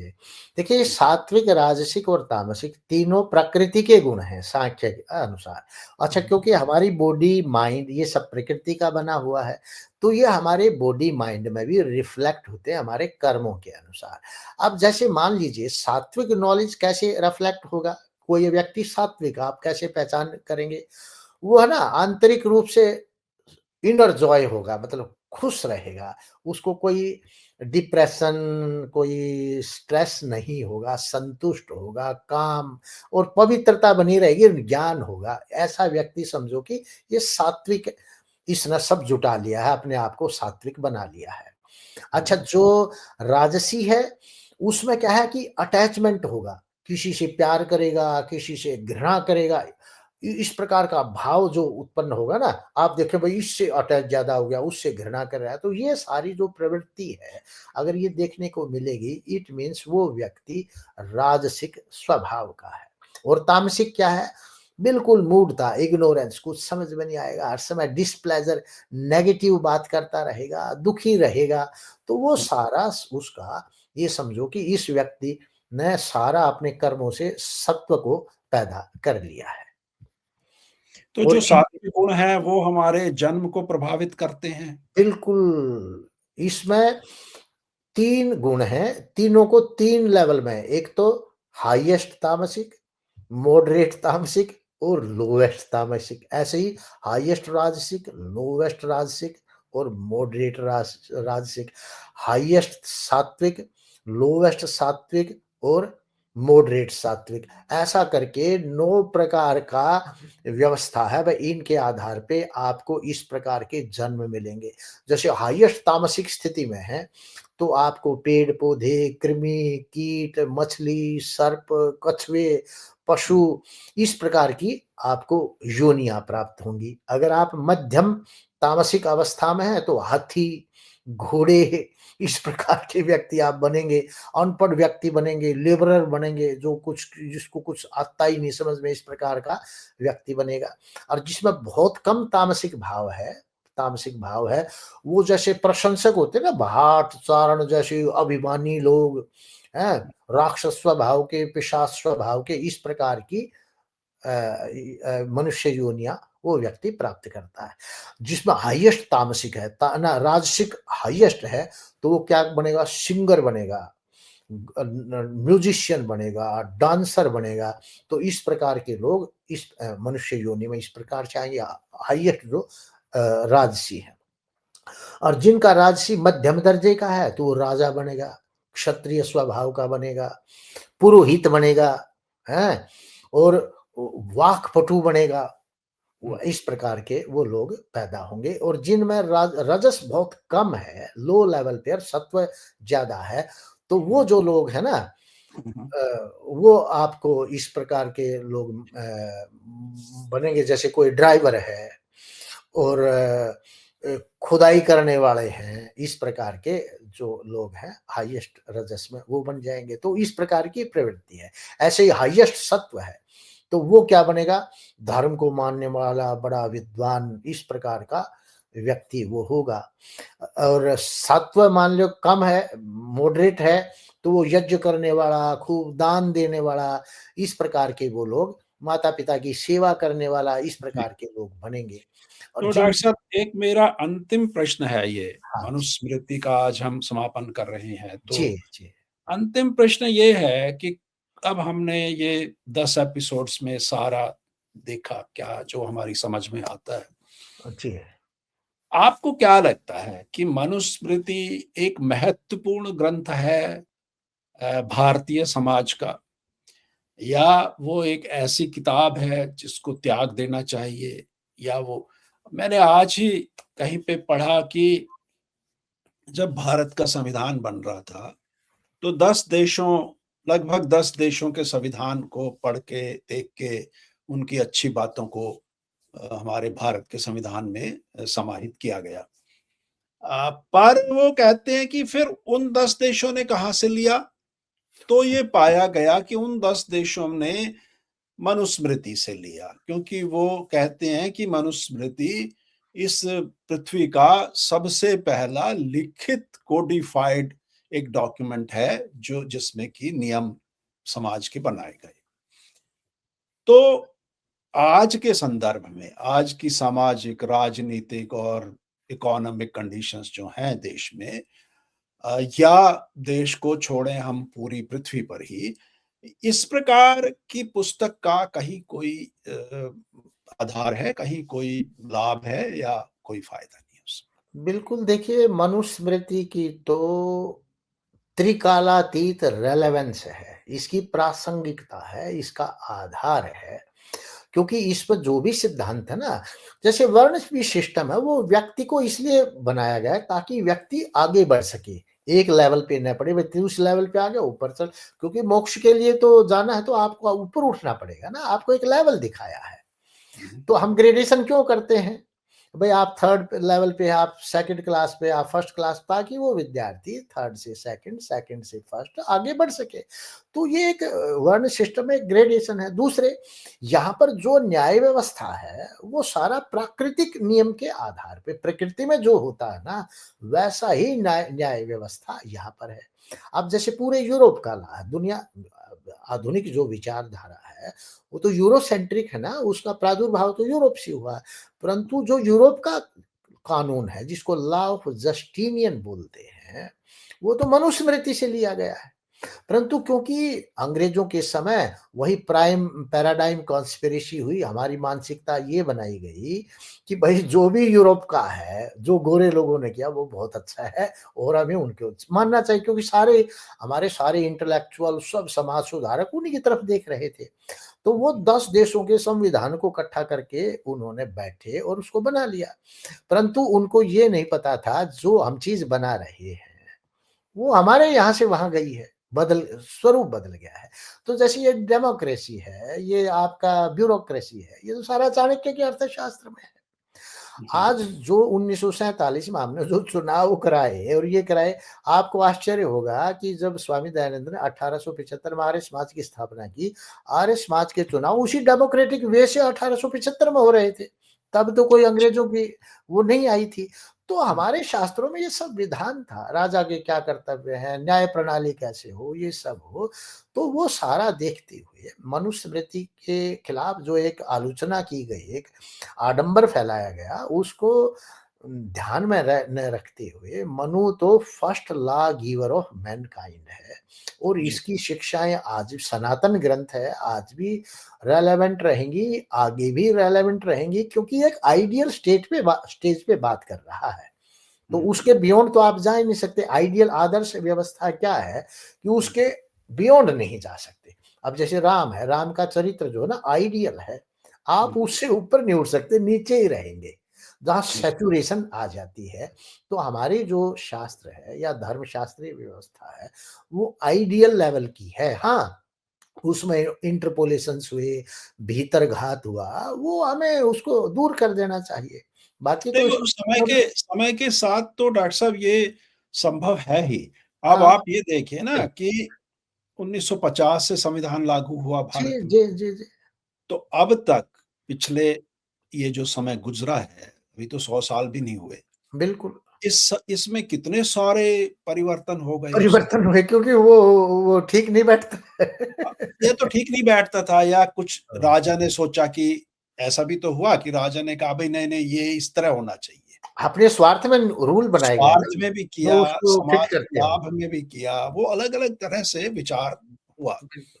Speaker 2: देखिए सात्विक, राजसिक और तामसिक तीनों प्रकृति के गुण हैं सांख्य के अनुसार। अच्छा, क्योंकि हमारी बॉडी, माइंड ये सब प्रकृति का बना हुआ है, तो ये हमारे बॉडी, माइंड में भी रिफ्लेक्ट होते हैं हमारे कर्मों के अनुसार। अब जैसे मान लीजिए सात्विक नॉलेज कैसे रिफ्लेक्ट होगा? कोई व्यक्ति सात्विक आप कैसे पहचान करेंगे? वो है ना आंतरिक रूप से इनर जॉय होगा, मतलब खुश रहेगा, उसको कोई डिप्रेशन, कोई स्ट्रेस नहीं होगा, संतुष्ट होगा, काम और पवित्रता बनी रहेगी, ज्ञान होगा। ऐसा व्यक्ति समझो कि ये सात्विक, इसने सब जुटा लिया है, अपने आप को सात्विक बना लिया है। अच्छा,
Speaker 1: हुँ,
Speaker 2: जो राजसी है, उसमें क्या है कि अटैचमेंट होगा, किसी से प्यार करेगा, किसी से घृणा करेगा। इस प्रकार का भाव जो उत्पन्न होगा ना, आप देखें भाई इससे अटैच ज़्यादा हो गया, उससे घृणा कर रहा है, तो ये सारी जो प्रवृत्ति है, अगर ये देखने को मिलेगी, इट मीन्स वो व्यक्ति राजसिक स्वभाव का है। और तामसिक क्या है? बिल्कुल मूढ़ता, इग्नोरेंस, कुछ समझ में नहीं आएगा, हर समय डिस्प्लेज़र, नेगेटिव बात करता रहेगा, दुखी रहेगा, तो वो सारा उसका, ये समझो कि इस व्यक्ति ने सारा अपने कर्मों से सत्व को पैदा कर लिया है।
Speaker 1: तो
Speaker 2: और
Speaker 1: जो
Speaker 2: इन
Speaker 1: सात्विक गुण हैं, वो हमारे जन्म को प्रभावित करते हैं।
Speaker 2: बिल्कुल, इसमें 3 गुण हैं, तीनों को 3 लेवल में, एक तो हाईएस्ट तामसिक, मॉडरेट तामसिक और लोएस्ट तामसिक। ऐसे ही हाईएस्ट राजसिक, लोएस्ट राजसिक और मॉडरेट राजसिक, हाईएस्ट सात्विक, लोएस्ट सात्विक और मॉडरेट सात्विक। ऐसा करके 9 प्रकार का व्यवस्था है, भाई इनके आधार पे आपको इस प्रकार के जन्म मिलेंगे। जैसे हाईएस्ट तामसिक स्थिति में है, तो आपको पेड़-पौधे, कृमि, कीट, मछली, सर्प, कछुए, पशु, इस प्रकार की आपको योनियाँ प्राप्त होंगी। अगर आप मध्यम तामसिक अवस्था में हैं, तो हाथी, घोड़े, इस प्रकार के व्यक्ति आप बनेंगे, अनपढ़ व्यक्ति बनेंगे, लेबरर बनेंगे, जो कुछ जिसको कुछ आता ही नहीं समझ में, इस प्रकार का व्यक्ति बनेगा। और जिसमें बहुत कम तामसिक भाव है, वो जैसे प्रशंसक होते हैं ना, भाट चारण जैसे अभिमानी लोग, हैं? राक्षस स्वभाव के, पिशाच स्वभाव के, इस प्रकार की मनुष्य योनियाँ वो व्यक्ति प्राप्त करता है। जिसमें हाईएस्ट तामसिक है, ता ना राजसिक हाईएस्ट है, तो वो क्या बनेगा? सिंगर बनेगा, म्यूजिशियन बनेगा, डांसर बनेगा। तो इस प्रकार के लोग इस मनुष्य योनि में इस प्रकार से आएँगे, हाईएस्ट जो राजसी है। और जिनका राजसी मध्यम दर्जे का है, तो वो राजा बनेगा, क्षत्रिय स्वभाव का बनेगा, पुरोहित बनेगा, हैं? और वाक्पटु बनेगा।
Speaker 1: हुँ,
Speaker 2: इस प्रकार के वो लोग पैदा होंगे। और जिनमें रजस बहुत कम है, लो लेवल पे, और सत्व ज़्यादा है, तो वो
Speaker 1: हुँ,
Speaker 2: जो लोग हैं ना,
Speaker 1: हुँ, हुँ,
Speaker 2: वो आपको इस प्रकार के लोग बनेंगे। जैसे कोई ड्राइवर है, और खुदाई करने वाले हैं, इस प्रकार के जो लोग हैं हाईएस्ट रजस में, वो बन जाएँगे। तो इस प्रकार की प्रवृत्ति है। ऐसे ही हाईएस्ट सत्व है, तो वो क्या बनेगा? धर्म को मानने वाला बड़ा विद्वान, इस प्रकार का व्यक्ति वो होगा। और सत्व मान लो कम है, मॉडरेट है, तो वो यज्ञ करने वाला, खूब दान देने वाला, इस प्रकार के वो लोग, माता-पिता की सेवा करने वाला, इस
Speaker 1: जी।
Speaker 2: प्रकार के लोग बनेंगे। और
Speaker 1: तो
Speaker 2: जिन
Speaker 1: डॉक्टर साहब, एक मेरा अंतिम प्रश्न है ये,
Speaker 2: हाँ जी।
Speaker 1: मनुस्मृति का आज हम समापन कर रहे हैं,
Speaker 2: जी,
Speaker 1: तो
Speaker 2: जी।
Speaker 1: अंतिम प्रश्न ये है कि अब हमने ये 10 एपिसोड्स में सारा देखा, क्या जो हमारी समझ में आता है।
Speaker 2: जी।
Speaker 1: आपको क्या लगता है कि मनुस्मृति एक महत्वपूर्ण ग्रंथ है भारतीय समाज का, या वो एक ऐसी किताब है जिसको त्याग देना चाहिए, या वो, मैंने आज ही कहीं पे पढ़ा कि जब भारत का संविधान बन रहा था, तो 10 देशों, लगभग 10 देशों के संविधान को पढ़ के, देख के, उनकी अच्छी बातों को हमारे भारत के संविधान में समाहित किया गया। पर वो कहते हैं कि फिर उन 10 देशों ने कहाँ से लिया? तो ये पाया गया कि उन 10 देशों ने मनुस्मृति से लिया, क्योंकि वो कहते हैं कि मनुस्मृति इस पृथ्वी का सबसे पहला लिखित कोडिफाइड एक डॉक्यूमेंट है, जो जिसमें कि नियम समाज के बनाए गए। तो आज के संदर्भ में, आज की सामाजिक, राजनीतिक और इकोनॉमिक कंडीशंस जो हैं देश में, या देश को छोड़ें हम पूरी पृथ्वी पर ही, इस प्रकार की पुस्तक का कहीं कोई आधार है, कहीं कोई लाभ है, या कोई फ़ायदा नहीं है उससे?
Speaker 2: बिल्कुल, देखिए मनुस्मृति की तो त्रिकालातीत रेलेवेंस है, इसकी प्रासंगिकता है, इसका आधार है। क्योंकि इस पर जो भी सिद्धांत है ना, जैसे वर्ण भी सिस्टम है, वो व्यक्ति को इसलिए बनाया गया है ताकि व्यक्ति आगे बढ़ सके। एक लेवल पे न पड़े, भाई तू उस लेवल पे आ गया ऊपर चल, क्योंकि मोक्ष के लिए तो जाना है तो आपको ऊपर उठना पड़ेगा ना, आपको एक लेवल दिखाया है।
Speaker 1: हुँ, हुँ।
Speaker 2: तो हम ग्रेडेशन क्यों करते हैं? भई आप 3rd लेवल पे, आप 2nd क्लास पे, आप 1st क्लास, ताकि वो विद्यार्थी 3rd से 2nd, 2nd से 1st आगे बढ़ सके। तो ये एक वर्ण सिस्टम में ग्रेडेशन है। दूसरे, यहाँ पर जो न्याय व्यवस्था है, वो सारा प्राकृतिक नियम के आधार पे, प्रकृति में जो होता है ना, वैसा ही न्याय न्याय व्यवस्था यहाँ पर है। अब जैसे पूरे यूरोप का दुनिया, आधुनिक जो विचारधारा है, वो तो यूरोसेंट्रिक है ना, उसका प्रादुर्भाव तो यूरोप से हुआ है। परंतु जो यूरोप का कानून है, जिसको लॉ ऑफ जस्टिनियन बोलते हैं, वो तो मनुस्मृति से लिया गया है। परंतु क्योंकि अंग्रेजों के समय वही प्राइम पैराडाइम कॉन्स्पिरेसी हुई, हमारी मानसिकता ये बनाई गई कि भाई जो भी यूरोप का है, जो गोरे लोगों ने किया वो बहुत अच्छा है और हमें उनके मानना चाहिए, क्योंकि सारे हमारे सारे इंटेलेक्चुअल, सब समाज सुधारक उन्हीं की तरफ देख रहे थे। तो वो 10 देशों के संविधान को इकट्ठा करके उन्होंने बैठे और उसको बना लिया। परंतु उनको ये नहीं पता था, जो हम चीज़ बना रहे हैं, वो हमारे यहाँ से वहाँ गई है, स्वरूप बदल गया है। तो जैसे ये डेमोक्रेसी है, ये आपका ब्यूरोक्रेसी है, ये तो सारा चाणक्य के अर्थशास्त्र में है।
Speaker 1: जी।
Speaker 2: आज जो 1947 में हमने जो चुनाव कराए और ये कराए, आपको आश्चर्य होगा कि जब स्वामी दयानंद ने 1875 में आर्य समाज की स्थापना की, आर्य समाज के चुनाव उसी डेमोक्रेटिक वे से 1875 में हो रहे थे। तब तो कोई
Speaker 1: अच्छा।
Speaker 2: अंग्रेजों की वो नहीं आई थी। तो
Speaker 1: हुँ,
Speaker 2: हमारे शास्त्रों में ये सब विधान था, राजा के क्या कर्तव्य हैं, न्याय प्रणाली कैसे हो, ये सब हो। तो वो सारा देखते हुए मनुस्मृति के खिलाफ जो एक आलोचना की गई, एक आडंबर फैलाया गया, उसको ध्यान में न रखते हुए, मनु तो first law giver of Mankind है और
Speaker 1: जी।
Speaker 2: इसकी शिक्षाएँ आज सनातन ग्रंथ है, आज भी रेलेवेंट रहेंगी, आगे भी रेलेवेंट रहेंगी, क्योंकि एक आइडियल स्टेज पे बात कर रहा है। तो
Speaker 1: हुँ, हुँ,
Speaker 2: उसके बियॉन्ड तो आप जा ही नहीं सकते। आइडियल आदर्श व्यवस्था क्या है कि
Speaker 1: हुँ,
Speaker 2: उसके बियॉन्ड नहीं जा सकते। अब जैसे राम है, राम का चरित्र जो है ना आइडियल है। आप
Speaker 1: हुँ,
Speaker 2: उससे ऊपर नहीं उठ सकते, नीचे ही रहेंगे। जहाँ
Speaker 1: जी।
Speaker 2: सैचुरेशन आ जाती है, तो हमारी जो शास्त्र है या धर्मशास्त्रीय व्यवस्था है, वो आइडियल लेवल की है। हाँ, उसमें इंटरपोलेशंस हुए, भीतरघात हुआ, वो हमें उसको दूर कर देना चाहिए। बाकी तो
Speaker 1: नहीं, वो
Speaker 2: इसमें
Speaker 1: समय के साथ तो डॉक्टर साहब ये संभव है ही। अब
Speaker 2: हाँ,
Speaker 1: आप ये देखिए ना कि 1950 से संविधान लागू हुआ
Speaker 2: जी,
Speaker 1: भारत में,
Speaker 2: जी, जी, जी,
Speaker 1: तो अब तक पिछले ये जो समय गुज़रा है, अभी तो 100 साल भी नहीं हुए।
Speaker 2: बिल्कुल।
Speaker 1: इसमें कितने सारे परिवर्तन हो गए उसमें।
Speaker 2: परिवर्तन हुए, क्योंकि वो ठीक नहीं बैठता
Speaker 1: अ,
Speaker 2: है।
Speaker 1: ये तो ठीक नहीं बैठता था, या कुछ
Speaker 2: हाँ।
Speaker 1: राजा ने सोचा कि ऐसा भी तो हुआ कि राजा ने कहा भई नहीं-नहीं ये इस तरह होना चाहिए।
Speaker 2: अपने स्वार्थ में रूल बनाए गए ना,
Speaker 1: स्वार्थ में भी किया,
Speaker 2: जो उसको फिट
Speaker 1: समाज
Speaker 2: करते हो।
Speaker 1: लाभ में भी किया, वो अलग-अलग तरह से विचार हुआ।
Speaker 2: बिल्कुल।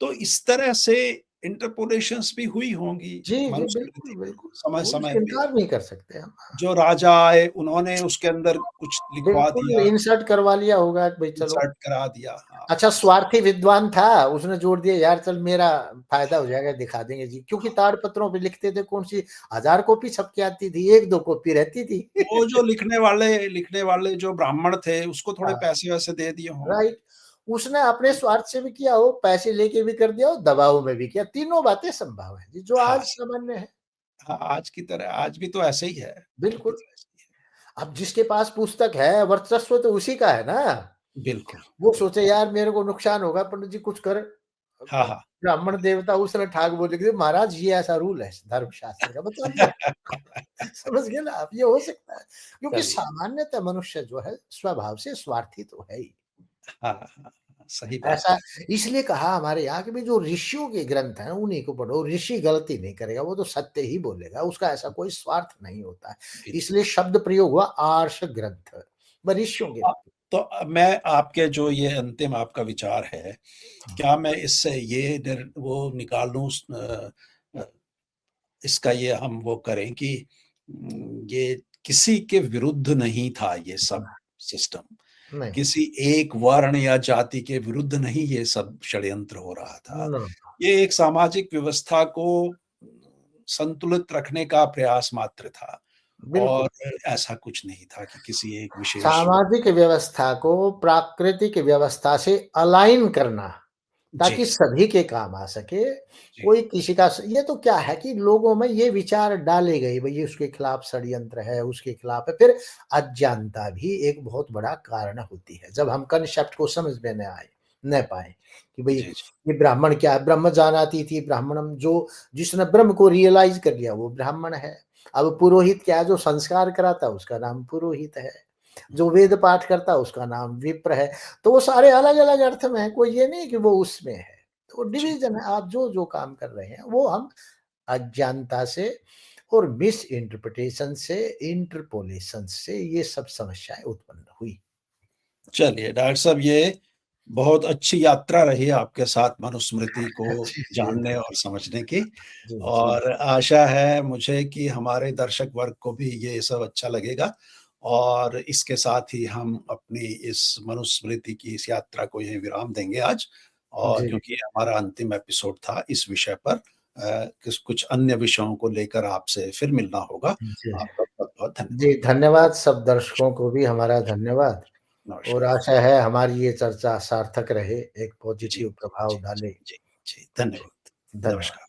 Speaker 1: तो इस तरह से इंटरपोलेशंस भी हुई होंगी
Speaker 2: जी, जी,
Speaker 1: मनुस्मृति
Speaker 2: बिल्कुल,
Speaker 1: में,
Speaker 2: बिल्कुल। वो
Speaker 1: समय-समय
Speaker 2: इससे
Speaker 1: पे।
Speaker 2: इनकार नहीं कर सकते हम।
Speaker 1: जो राजा आए उन्होंने उसके अंदर कुछ लिखवा
Speaker 2: बिल्कुल,
Speaker 1: दिया,
Speaker 2: इंसर्ट करवा लिया होगा कि भई चलो।
Speaker 1: इंसर्ट करा दिया। हाँ,
Speaker 2: अच्छा, स्वार्थी विद्वान था, उसने जोड़ दिया, यार चल मेरा फ़ायदा हो जाएगा, दिखा देंगे जी। क्योंकि ताड़पत्रों पे लिखते थे, कौन-सी 1000 कॉपी छप के आती थी, 1-2 कॉपी रहती थी।
Speaker 1: वो जो लिखने वाले जो ब्राह्मण थे, उसको थोड़े
Speaker 2: हाँ,
Speaker 1: पैसे-वैसे दे दिए होंगे।
Speaker 2: राइट। उसने अपने स्वार्थ से भी किया हो, पैसे लेके भी कर दिया हो, दबाव में भी किया। तीनों बातें संभव हैं जी, जो आज
Speaker 1: हाँ,
Speaker 2: सामान्य है।
Speaker 1: हाँ, आज की तरह आज भी तो ऐसे ही है, पूरी
Speaker 2: बिल्कुल।
Speaker 1: तरह से ही
Speaker 2: अब जिसके पास पुस्तक है, वर्चस्व तो उसी का है ना।
Speaker 1: है। बिल्कुल,
Speaker 2: वो सोचे
Speaker 1: बिल्कुल।
Speaker 2: यार मेरे को नुकसान होगा, पंडित जी कुछ कर।
Speaker 1: हाँ, हाँ।
Speaker 2: ब्राह्मण देवता उसने ठाक बोले कि महाराज ये ऐसा रूल है धर्मशास्त्र का, बता दिया। समझ गए ना आप, ये हो सकता है। क्योंकि
Speaker 1: चलिए,
Speaker 2: सामान्यतः मनुष्य जो है स्वभाव से स्वार्थी तो है ही।
Speaker 1: हाँ, हाँ, हाँ, सही बात
Speaker 2: ऐसा
Speaker 1: है।
Speaker 2: इसलिए कहा हमारे यहाँ के भी जो ऋषियों के ग्रंथ हैं उन्हीं को पढ़ो, ऋषि गलती नहीं करेगा, वो तो सत्य ही बोलेगा, उसका ऐसा कोई स्वार्थ नहीं होता है।
Speaker 1: बिल्कुल।
Speaker 2: इसलिए शब्द प्रयोग हुआ आर्ष ग्रंथ, ऋषियों के।
Speaker 1: अ, तो मैं आपके जो ये अंतिम आपका विचार है, क्या मैं इससे ये वो निकाल लूँ अ, इसका ये हम वो करें कि ये किसी के विरुद्ध नहीं था ये सब सिस्टम।
Speaker 2: नहीं,
Speaker 1: किसी एक वर्ण या जाति के विरुद्ध नहीं ये सब षड्यंत्र हो रहा था।
Speaker 2: नो,
Speaker 1: ये एक सामाजिक व्यवस्था को संतुलित रखने का प्रयास मात्र था।
Speaker 2: बिल्कुल।
Speaker 1: और ऐसा कुछ नहीं था कि किसी एक विशेष।
Speaker 2: सामाजिक व्यवस्था को प्राकृतिक व्यवस्था से अलाइन करना,
Speaker 1: जी,
Speaker 2: ताकि सभी के काम आ सके।
Speaker 1: जी,
Speaker 2: कोई किसी का स ये तो क्या है कि लोगों में ये विचार डाले गए, भई ये उसके खिलाफ षड्यंत्र है, उसके खिलाफ है। फिर अज्ञानता भी एक बहुत बड़ा कारण होती है। जब हम कंसेप्ट को समझ में न पाएँ कि भई
Speaker 1: जी, जी,
Speaker 2: ये ब्राह्मण क्या है? ब्रह्म जानाति इति ब्राह्मणम, जो जिसने ब्रह्म को रियलाइज़ कर लिया वो ब्राह्मण है। अब पुरोहित क्या है? जो संस्कार कराता है उसका नाम पुरोहित है। जो वेद पाठ करता है उसका नाम विप्र है। तो वो सारे अलग-अलग अर्थ में हैं, कोई ये नहीं कि वो उसमें है। तो
Speaker 1: जी।
Speaker 2: डिवीज़न है, आप जो-जो काम कर रहे हैं वो हम अज्ञानता से और मिस इंटरप्रिटेशन से, इंटरपोलेशन से ये सब समस्याएँ उत्पन्न हुई।
Speaker 1: चलिए डॉक्टर साहब, ये बहुत अच्छी यात्रा रही आपके साथ मनुस्मृति को
Speaker 2: जी, जी,
Speaker 1: जानने और
Speaker 2: धन्यवाद।
Speaker 1: समझने की,
Speaker 2: जी, जी।
Speaker 1: और आशा है मुझे कि हमारे दर्शक वर्ग को भी ये सब अच्छा लगेगा, और इसके साथ ही हम अपनी इस मनुस्मृति की इस यात्रा को यहीं विराम देंगे आज, और
Speaker 2: जी,
Speaker 1: क्योंकि ये हमारा अंतिम एपिसोड था इस विषय पर, किस कुछ अन्य विषयों को लेकर आपसे फिर मिलना होगा।
Speaker 2: जी।
Speaker 1: आपका बहुत-बहुत धन्यवाद।
Speaker 2: जी, धन्यवाद सब दर्शकों को भी हमारा धन्यवाद, और
Speaker 1: नमस्कार।
Speaker 2: आशा है हमारी ये चर्चा सार्थक रहे, एक
Speaker 1: जी,
Speaker 2: पॉजिटिव
Speaker 1: जी, जी,
Speaker 2: प्रभाव
Speaker 1: जी,
Speaker 2: डाले।
Speaker 1: जी, जी,
Speaker 2: जी,
Speaker 1: धन्यवाद।
Speaker 2: धन्यवाद।
Speaker 1: नमस्कार।